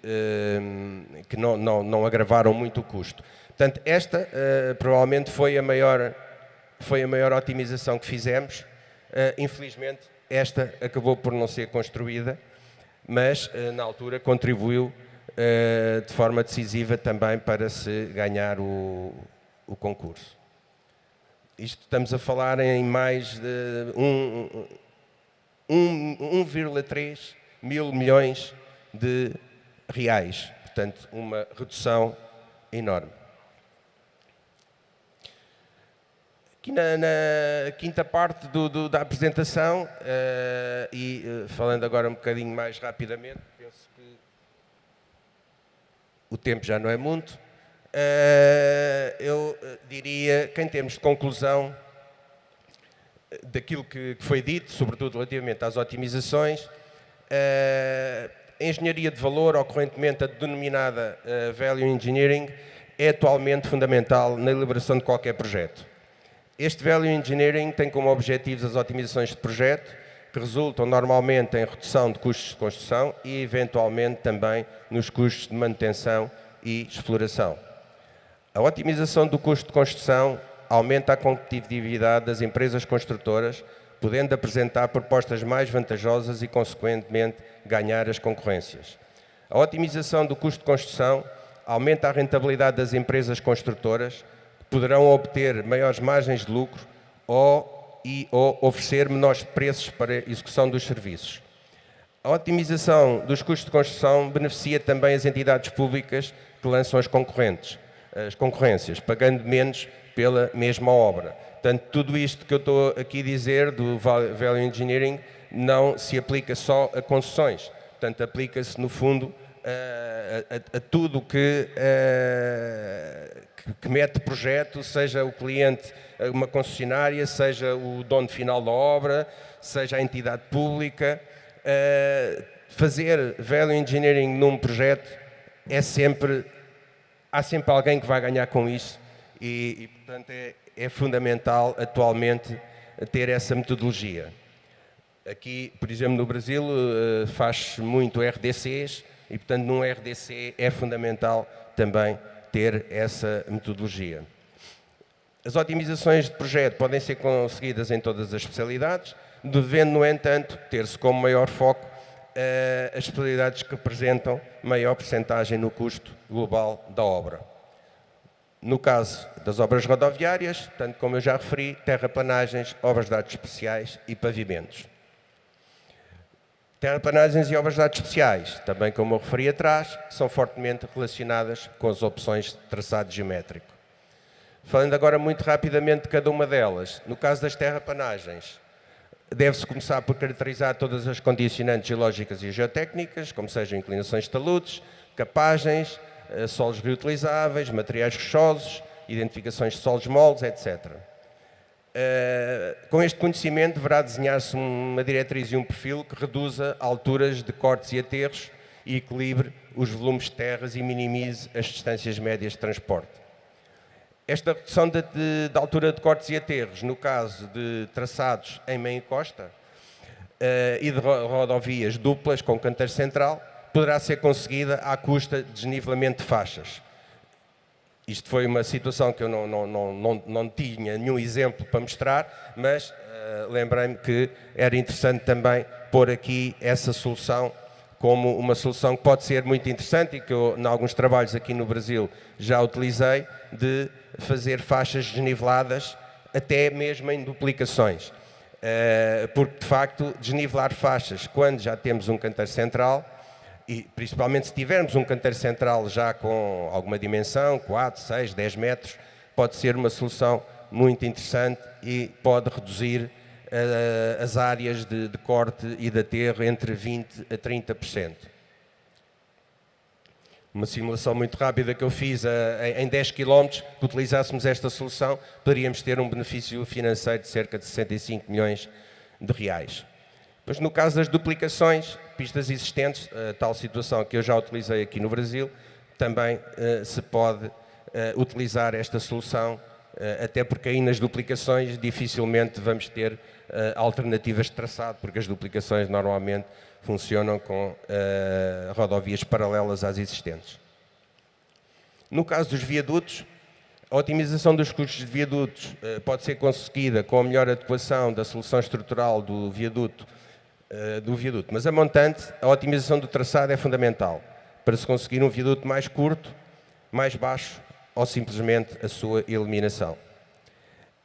não agravaram muito o custo. Portanto, esta provavelmente foi a maior otimização que fizemos. Infelizmente, esta acabou por não ser construída, mas na altura contribuiu de forma decisiva também para se ganhar o concurso. Isto estamos a falar em mais de 1,3 mil milhões de reais, portanto uma redução enorme. Aqui na quinta parte da apresentação, falando agora um bocadinho mais rapidamente, penso que o tempo já não é muito, eu diria que em termos de conclusão daquilo que foi dito, sobretudo relativamente às otimizações, a engenharia de valor, ocorrentemente a denominada Value Engineering, é atualmente fundamental na elaboração de qualquer projeto. Este Value Engineering tem como objetivos as otimizações de projeto, que resultam normalmente em redução de custos de construção e, eventualmente, também nos custos de manutenção e exploração. A otimização do custo de construção aumenta a competitividade das empresas construtoras, podendo apresentar propostas mais vantajosas e, consequentemente, ganhar as concorrências. A otimização do custo de construção aumenta a rentabilidade das empresas construtoras, que poderão obter maiores margens de lucro ou oferecer menores preços para a execução dos serviços. A otimização dos custos de construção beneficia também as entidades públicas que lançam as concorrências, pagando menos pela mesma obra. Portanto, tudo isto que eu estou aqui a dizer do Value Engineering não se aplica só a concessões. Portanto, aplica-se, no fundo, a tudo que mete projeto, seja o cliente uma concessionária, seja o dono final da obra, seja a entidade pública. Fazer Value Engineering num projeto há sempre alguém que vai ganhar com isso e portanto, é fundamental atualmente ter essa metodologia. Aqui, por exemplo, no Brasil, faz muito RDCs e, portanto, num RDC é fundamental também ter essa metodologia. As otimizações de projeto podem ser conseguidas em todas as especialidades, devendo, no entanto, ter-se como maior foco as especialidades que apresentam maior percentagem no custo global da obra. No caso das obras rodoviárias, tanto como eu já referi, terraplanagens, obras de dados especiais e pavimentos. Terraplanagens e obras de dados especiais, também como eu referi atrás, são fortemente relacionadas com as opções de traçado geométrico. Falando agora muito rapidamente de cada uma delas, no caso das terraplanagens, deve-se começar por caracterizar todas as condicionantes geológicas e geotécnicas, como sejam inclinações de taludes, capagens, solos reutilizáveis, materiais rochosos, identificações de solos moles, etc. Com este conhecimento deverá desenhar-se uma diretriz e um perfil que reduza alturas de cortes e aterros e equilibre os volumes de terras e minimize as distâncias médias de transporte. Esta redução de altura de cortes e aterros, no caso de traçados em meio costa e de rodovias duplas com canteiro central, poderá ser conseguida à custa de desnivelamento de faixas. Isto foi uma situação que eu não tinha nenhum exemplo para mostrar, mas lembrei-me que era interessante também pôr aqui essa solução como uma solução que pode ser muito interessante e que eu, em alguns trabalhos aqui no Brasil, já utilizei, de fazer faixas desniveladas, até mesmo em duplicações. Porque, de facto, desnivelar faixas, quando já temos um canteiro central, e principalmente se tivermos um canteiro central já com alguma dimensão, 4, 6, 10 metros, pode ser uma solução muito interessante e pode reduzir as áreas de corte e de aterro entre 20% a 30%. Uma simulação muito rápida que eu fiz em 10 km, que utilizássemos esta solução, poderíamos ter um benefício financeiro de cerca de 65 milhões de reais. Mas no caso das duplicações, pistas existentes, tal situação que eu já utilizei aqui no Brasil, também se pode utilizar esta solução, até porque aí nas duplicações dificilmente vamos ter alternativas de traçado, porque as duplicações normalmente funcionam com rodovias paralelas às existentes. No caso dos viadutos, a otimização dos custos de viadutos pode ser conseguida com a melhor adequação da solução estrutural do viaduto, mas a montante, a otimização do traçado é fundamental para se conseguir um viaduto mais curto, mais baixo ou simplesmente a sua eliminação.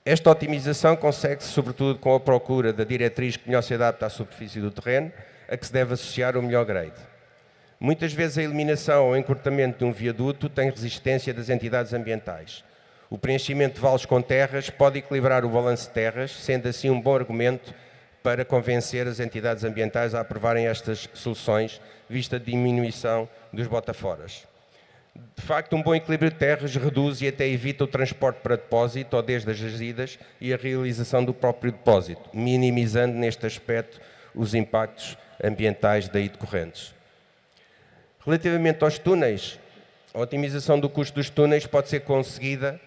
Esta otimização consegue-se sobretudo com a procura da diretriz que melhor se adapta à superfície do terreno, a que se deve associar o melhor grade. Muitas vezes a eliminação ou encurtamento de um viaduto tem resistência das entidades ambientais. O preenchimento de vales com terras pode equilibrar o balanço de terras, sendo assim um bom argumento para convencer as entidades ambientais a aprovarem estas soluções, vista a diminuição dos botaforas. De facto, um bom equilíbrio de terras reduz e até evita o transporte para depósito ou desde as jazidas e a realização do próprio depósito, minimizando neste aspecto os impactos ambientais daí decorrentes. Relativamente aos túneis, a otimização do custo dos túneis pode ser conseguida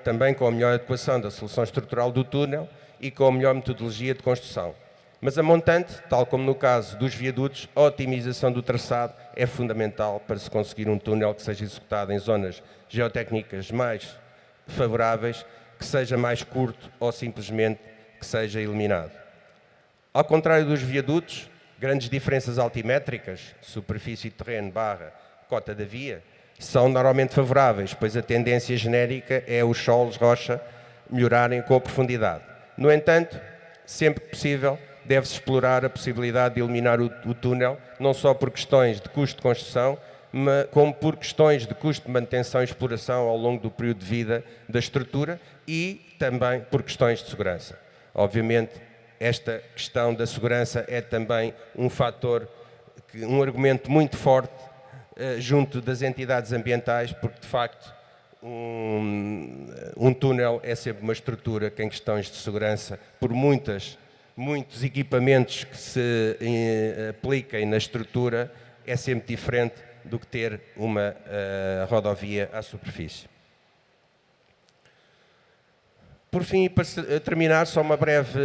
também com a melhor adequação da solução estrutural do túnel e com a melhor metodologia de construção. Mas a montante, tal como no caso dos viadutos, a otimização do traçado é fundamental para se conseguir um túnel que seja executado em zonas geotécnicas mais favoráveis, que seja mais curto ou simplesmente que seja eliminado. Ao contrário dos viadutos, grandes diferenças altimétricas, superfície de terreno barra cota da via, são normalmente favoráveis, pois a tendência genérica é os solos rocha melhorarem com a profundidade. No entanto, sempre que possível, deve-se explorar a possibilidade de eliminar o túnel, não só por questões de custo de construção, como por questões de custo de manutenção e exploração ao longo do período de vida da estrutura e também por questões de segurança. Obviamente, esta questão da segurança é também um fator, um argumento muito forte junto das entidades ambientais, porque de facto um túnel é sempre uma estrutura que em questões de segurança, por muitos equipamentos que se apliquem na estrutura, é sempre diferente do que ter uma rodovia à superfície. Por fim, e para terminar, só uma breve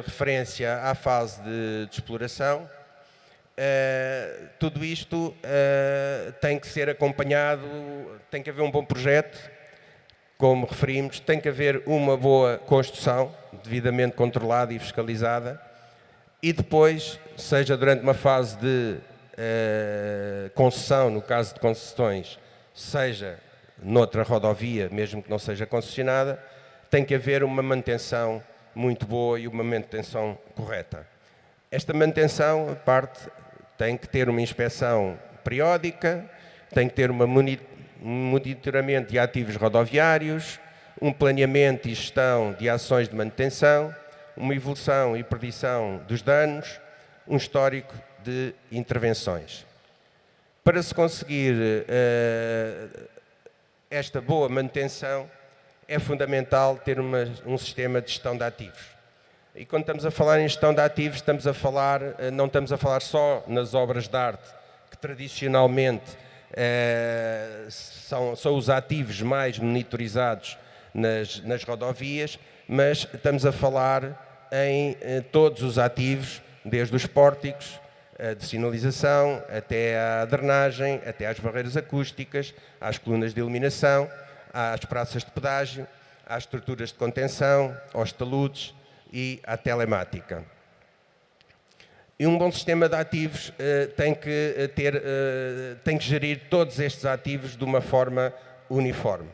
referência à fase de exploração. Tudo isto tem que ser acompanhado, tem que haver um bom projeto, como referimos, tem que haver uma boa construção, devidamente controlada e fiscalizada, e depois, seja durante uma fase de concessão, no caso de concessões, seja noutra rodovia, mesmo que não seja concessionada, tem que haver uma manutenção muito boa e uma manutenção correta. Esta manutenção, tem que ter uma inspeção periódica, tem que ter um monitoramento de ativos rodoviários, um planeamento e gestão de ações de manutenção, uma evolução e predição dos danos, um histórico de intervenções. Para se conseguir esta boa manutenção, é fundamental ter um sistema de gestão de ativos. E quando estamos a falar em gestão de ativos, não estamos a falar só nas obras de arte, que tradicionalmente são os ativos mais monitorizados nas rodovias, mas estamos a falar em todos os ativos, desde os pórticos, de sinalização, até à drenagem, até às barreiras acústicas, às colunas de iluminação, às praças de pedágio, às estruturas de contenção, aos taludes e à telemática. E um bom sistema de ativos tem que gerir todos estes ativos de uma forma uniforme.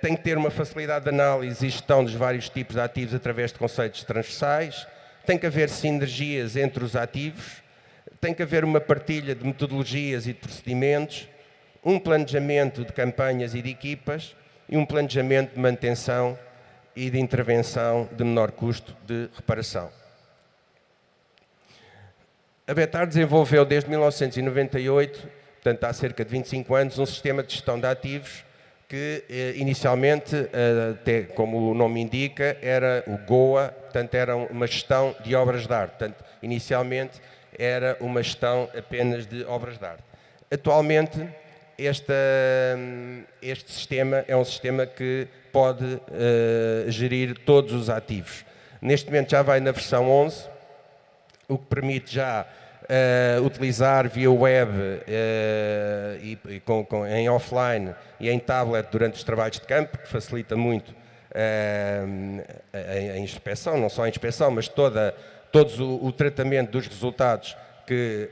Tem que ter uma facilidade de análise e gestão dos vários tipos de ativos através de conceitos transversais, tem que haver sinergias entre os ativos, tem que haver uma partilha de metodologias e de procedimentos, um planejamento de campanhas e de equipas e um planejamento de manutenção e de intervenção de menor custo de reparação. A Betar desenvolveu desde 1998, portanto há cerca de 25 anos, um sistema de gestão de ativos que inicialmente, até como o nome indica, era o GOA, portanto era uma gestão de obras de arte. Portanto, inicialmente era uma gestão apenas de obras de arte. Atualmente, este sistema é um sistema que pode gerir todos os ativos. Neste momento já vai na versão 11, o que permite já utilizar via web em offline e em tablet durante os trabalhos de campo, que facilita muito a inspeção, não só a inspeção, mas todo o tratamento dos resultados que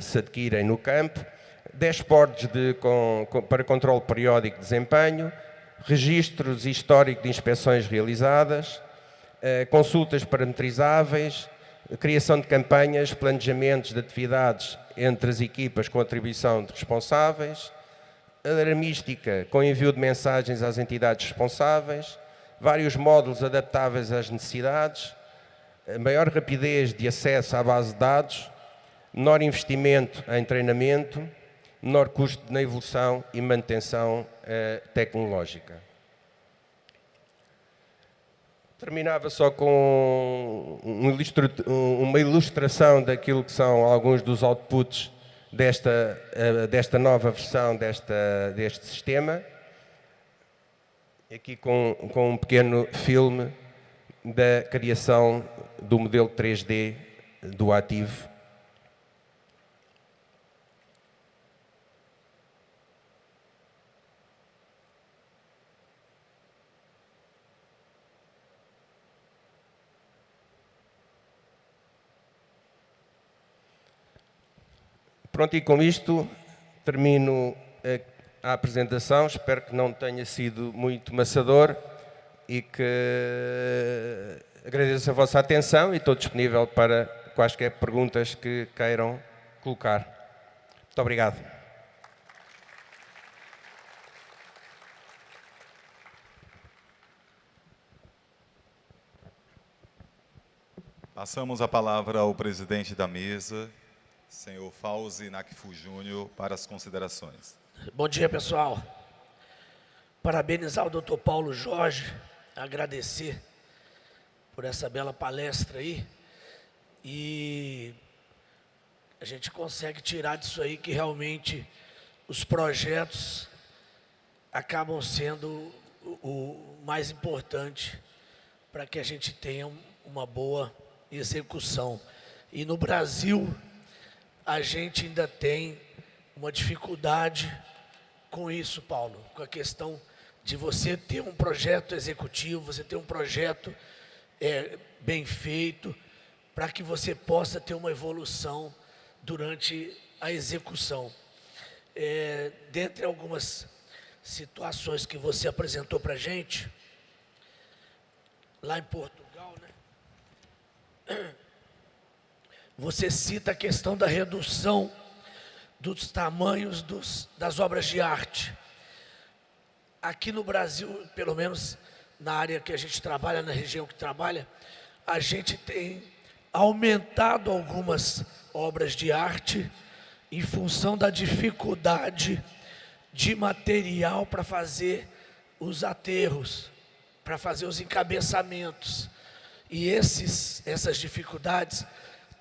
se adquirem no campo, dashboards para controle periódico de desempenho, registros e histórico de inspeções realizadas, consultas parametrizáveis, criação de campanhas, planejamentos de atividades entre as equipas com atribuição de responsáveis, alarmística com envio de mensagens às entidades responsáveis, vários módulos adaptáveis às necessidades, maior rapidez de acesso à base de dados, menor investimento em treinamento, menor custo na evolução e manutenção tecnológica. Terminava só com uma ilustração daquilo que são alguns dos outputs desta nova versão deste sistema. Aqui com um pequeno filme da criação do modelo 3D do ativo. Pronto, e com isto termino a apresentação. Espero que não tenha sido muito maçador e que agradeço a vossa atenção e estou disponível para quaisquer perguntas que queiram colocar. Muito obrigado. Passamos a palavra ao presidente da mesa, senhor Fauzi Nakfu Júnior, para as considerações. Bom dia, pessoal. Parabenizar o Dr. Paulo Jorge, agradecer por essa bela palestra aí. E a gente consegue tirar disso aí que realmente os projetos acabam sendo o mais importante para que a gente tenha uma boa execução. E no Brasil, a gente ainda tem uma dificuldade com isso, Paulo, com a questão de você ter um projeto executivo, você ter um projeto bem feito, para que você possa ter uma evolução durante a execução. Dentre algumas situações que você apresentou para a gente, lá em Portugal, né? Você cita a questão da redução dos tamanhos das obras de arte. Aqui no Brasil, pelo menos na área que a gente trabalha, na região que trabalha, a gente tem aumentado algumas obras de arte em função da dificuldade de material para fazer os aterros, para fazer os encabeçamentos. E essas dificuldades,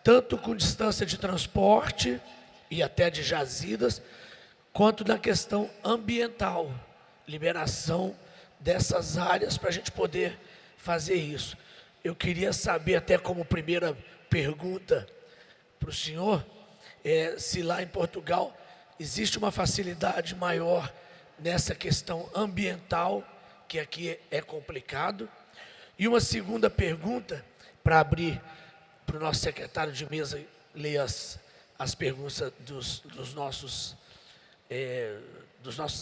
tanto com distância de transporte e até de jazidas, quanto na questão ambiental, liberação dessas áreas para a gente poder fazer isso. Eu queria saber, até como primeira pergunta, para o senhor se lá em Portugal existe uma facilidade maior nessa questão ambiental, que aqui é complicado. E uma segunda pergunta, para abrir para o nosso secretário de mesa ler as perguntas dos nossos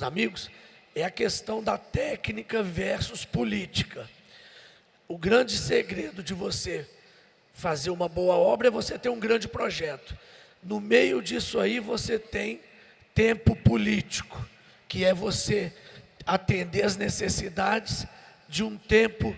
amigos, é a questão da técnica versus política. O grande segredo de você fazer uma boa obra é você ter um grande projeto. No meio disso aí você tem tempo político, que é você atender as necessidades de um tempo,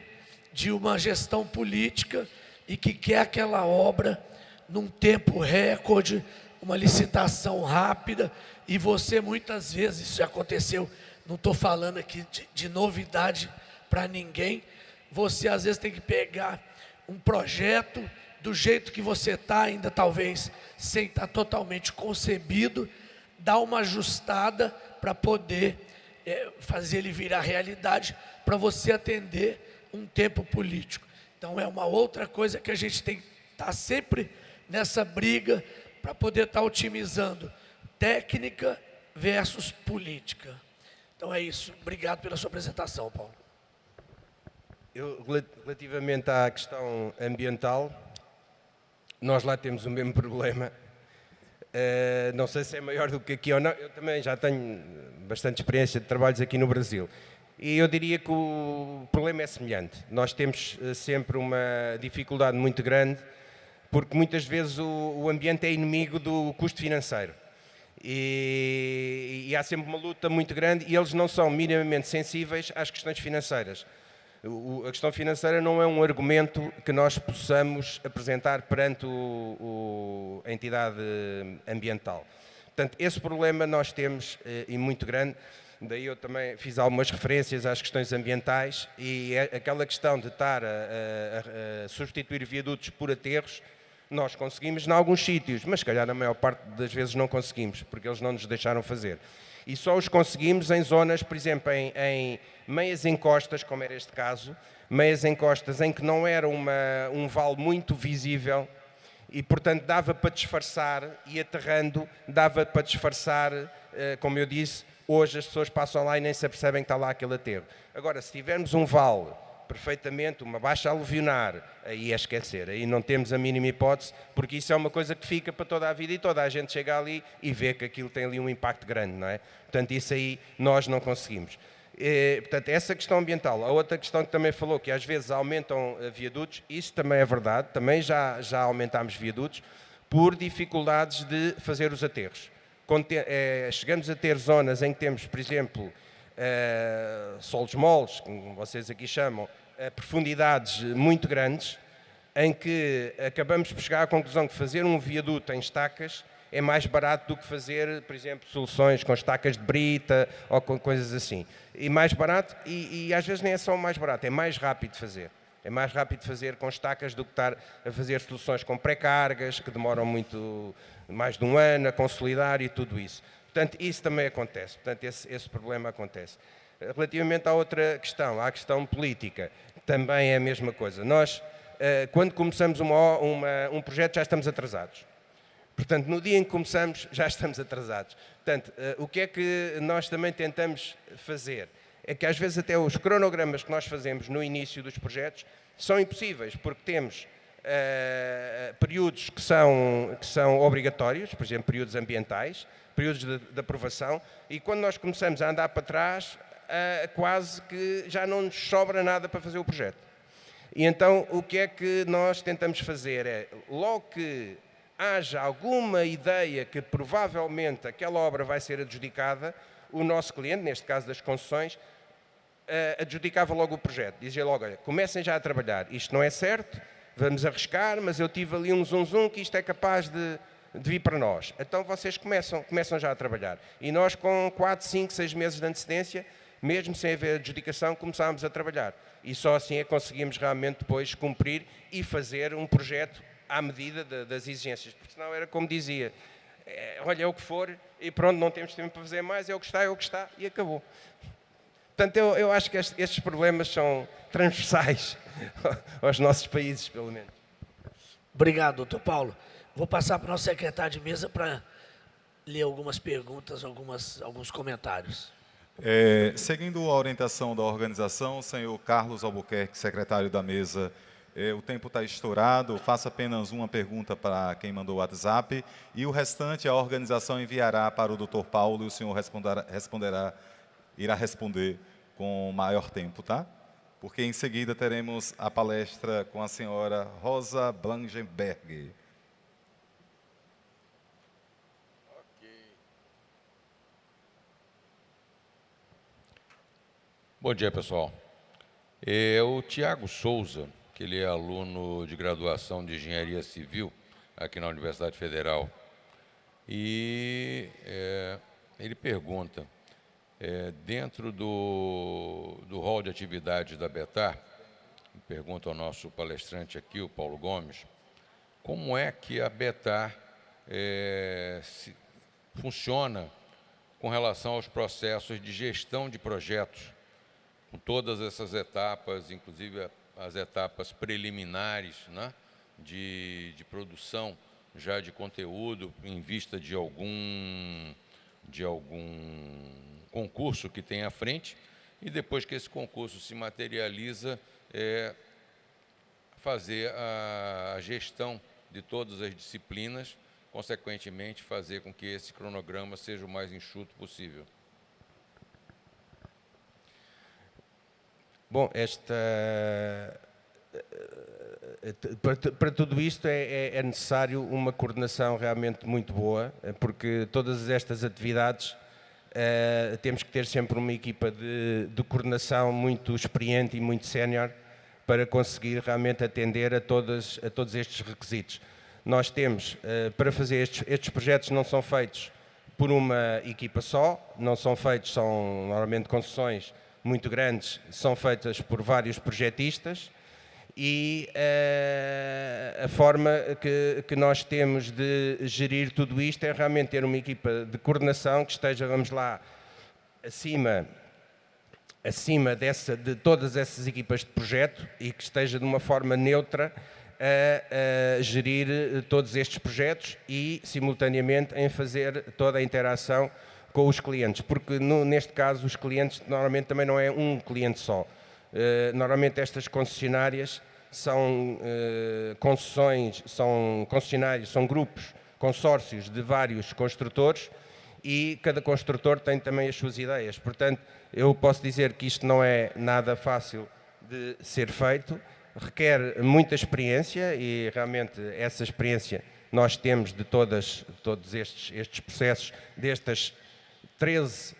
de uma gestão política e que quer aquela obra num tempo recorde, uma licitação rápida, e você muitas vezes, isso já aconteceu, não estou falando aqui de novidade para ninguém, você às vezes tem que pegar um projeto do jeito que você está, ainda talvez sem estar totalmente concebido, dar uma ajustada para poder fazer ele virar realidade, para você atender um tempo político. Então é uma outra coisa que a gente tem que estar sempre nessa briga para poder estar otimizando técnica versus política. Então é isso. Obrigado pela sua apresentação, Paulo. Relativamente à questão ambiental, nós lá temos o mesmo problema. Não sei se é maior do que aqui ou não. Eu também já tenho bastante experiência de trabalhos aqui no Brasil. E eu diria que o problema é semelhante. Nós temos sempre uma dificuldade muito grande, porque muitas vezes o ambiente é inimigo do custo financeiro. E há sempre uma luta muito grande e eles não são minimamente sensíveis às questões financeiras. A questão financeira não é um argumento que nós possamos apresentar perante a entidade ambiental. Portanto, esse problema nós temos e muito grande. Daí eu também fiz algumas referências às questões ambientais e aquela questão de estar a substituir viadutos por aterros, nós conseguimos em alguns sítios, mas se calhar na maior parte das vezes não conseguimos, porque eles não nos deixaram fazer. E só os conseguimos em zonas, por exemplo, em meias encostas, como era este caso, meias encostas em que não era um vale muito visível e, portanto, dava para disfarçar e aterrando, dava para disfarçar, como eu disse, hoje as pessoas passam lá e nem se apercebem que está lá aquele aterro. Agora, se tivermos um vale perfeitamente, uma baixa aluvionar, aí é esquecer, aí não temos a mínima hipótese, porque isso é uma coisa que fica para toda a vida e toda a gente chega ali e vê que aquilo tem ali um impacto grande, não é? Portanto, isso aí nós não conseguimos. Portanto, essa questão ambiental. A outra questão que também falou, que às vezes aumentam viadutos, isso também é verdade, também já aumentámos viadutos, por dificuldades de fazer os aterros. Quando chegamos a ter zonas em que temos, por exemplo, solos moles, como vocês aqui chamam, profundidades muito grandes, em que acabamos por chegar à conclusão que fazer um viaduto em estacas é mais barato do que fazer, por exemplo, soluções com estacas de brita ou com coisas assim. E mais barato, e às vezes nem é só mais barato, é mais rápido de fazer. É mais rápido de fazer com estacas do que estar a fazer soluções com pré-cargas, que demoram muito, mais de um ano a consolidar e tudo isso. Portanto, isso também acontece. Portanto, esse problema acontece. Relativamente à outra questão, à questão política, também é a mesma coisa. Nós, quando começamos um projeto, já estamos atrasados. Portanto, no dia em que começamos, já estamos atrasados. Portanto, o que é que nós também tentamos fazer? É que às vezes até os cronogramas que nós fazemos no início dos projetos são impossíveis, porque temos períodos que são obrigatórios, por exemplo, períodos ambientais, períodos de aprovação, e quando nós começamos a andar para trás, quase que já não nos sobra nada para fazer o projeto. E então, o que é que nós tentamos fazer é, logo que haja alguma ideia que provavelmente aquela obra vai ser adjudicada, o nosso cliente, neste caso das concessões, adjudicava logo o projeto. Dizia logo, olha, comecem já a trabalhar, isto não é certo, vamos arriscar, mas eu tive ali um zum que isto é capaz de vir para nós. Então vocês começam já a trabalhar. E nós com 4, 5, 6 meses de antecedência, mesmo sem haver adjudicação, começámos a trabalhar. E só assim é que conseguimos realmente depois cumprir e fazer um projeto à medida das exigências. Porque senão era como dizia, olha, é o que for e pronto, não temos tempo para fazer mais, é o que está e acabou. Portanto, eu acho que estes problemas são transversais aos nossos países, pelo menos. Obrigado, doutor Paulo. Vou passar para o nosso secretário de mesa para ler algumas perguntas, alguns comentários. Seguindo a orientação da organização, senhor Carlos Albuquerque, secretário da mesa, o tempo está estourado, faça apenas uma pergunta para quem mandou o WhatsApp e o restante a organização enviará para o Dr. Paulo e o senhor irá responder com maior tempo, tá? Porque em seguida teremos a palestra com a senhora Rosa Blangenberg. Bom dia, pessoal. O Tiago Souza, que ele é aluno de graduação de Engenharia Civil aqui na Universidade Federal, e ele pergunta, dentro do rol de atividades da Betar, pergunta ao nosso palestrante aqui, o Paulo Gomes, como é que a Betar funciona com relação aos processos de gestão de projetos, com todas essas etapas, inclusive as etapas preliminares, né, de produção já de conteúdo em vista de algum concurso que tem à frente, e depois que esse concurso se materializa, fazer a gestão de todas as disciplinas, consequentemente fazer com que esse cronograma seja o mais enxuto possível. Bom, para tudo isto é necessário uma coordenação realmente muito boa, porque todas estas atividades temos que ter sempre uma equipa de coordenação muito experiente e muito sénior para conseguir realmente atender a todos estes requisitos. Nós temos, para fazer estes projetos não são feitos por uma equipa só, não são feitos, são normalmente concessões muito grandes, são feitas por vários projetistas e a forma que nós temos de gerir tudo isto é realmente ter uma equipa de coordenação que esteja, vamos lá, acima de todas essas equipas de projeto e que esteja de uma forma neutra a gerir todos estes projetos e, simultaneamente, em fazer toda a interação com os clientes, porque neste caso os clientes normalmente também não é um cliente só. Normalmente estas concessionárias são concessionários, são grupos, consórcios de vários construtores e cada construtor tem também as suas ideias. Portanto, eu posso dizer que isto não é nada fácil de ser feito, requer muita experiência e realmente essa experiência nós temos de todos estes processos, destas 13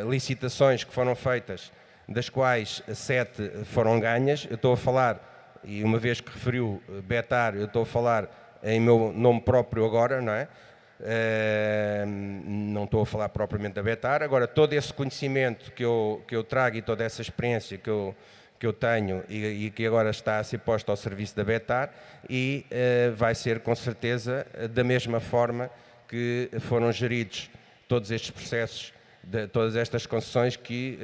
licitações que foram feitas, das quais 7 foram ganhas. Eu estou a falar, e uma vez que referiu Betar, eu estou a falar em meu nome próprio agora, não é? Não estou a falar propriamente da Betar. Agora, todo esse conhecimento que eu trago e toda essa experiência que eu tenho e que agora está a ser posto ao serviço da Betar e vai ser, com certeza, da mesma forma que foram geridos todos estes processos, todas estas concessões que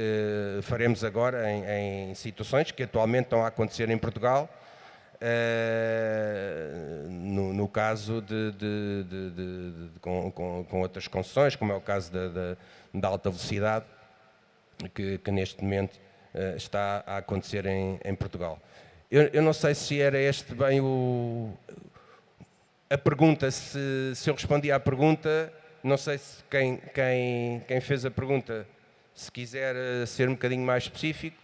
faremos agora em situações que atualmente estão a acontecer em Portugal, no caso com outras concessões, como é o caso da alta velocidade, que neste momento está a acontecer em Portugal. Eu não sei se era este bem a pergunta, se eu respondi à pergunta. Não sei se quem fez a pergunta, se quiser ser um bocadinho mais específico.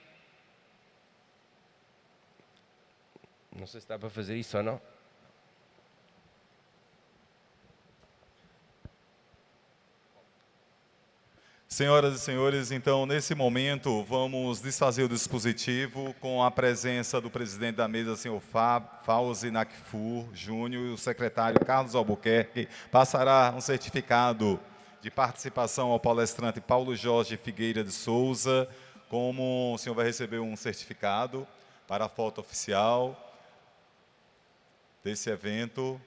Não sei se dá para fazer isso ou não. Senhoras e senhores, então, nesse momento, vamos desfazer o dispositivo com a presença do presidente da mesa, senhor Fauzi Nakfur Júnior, e o secretário Carlos Albuquerque. Passará um certificado de participação ao palestrante Paulo Jorge Figueira de Souza, como o senhor vai receber um certificado para a foto oficial desse evento.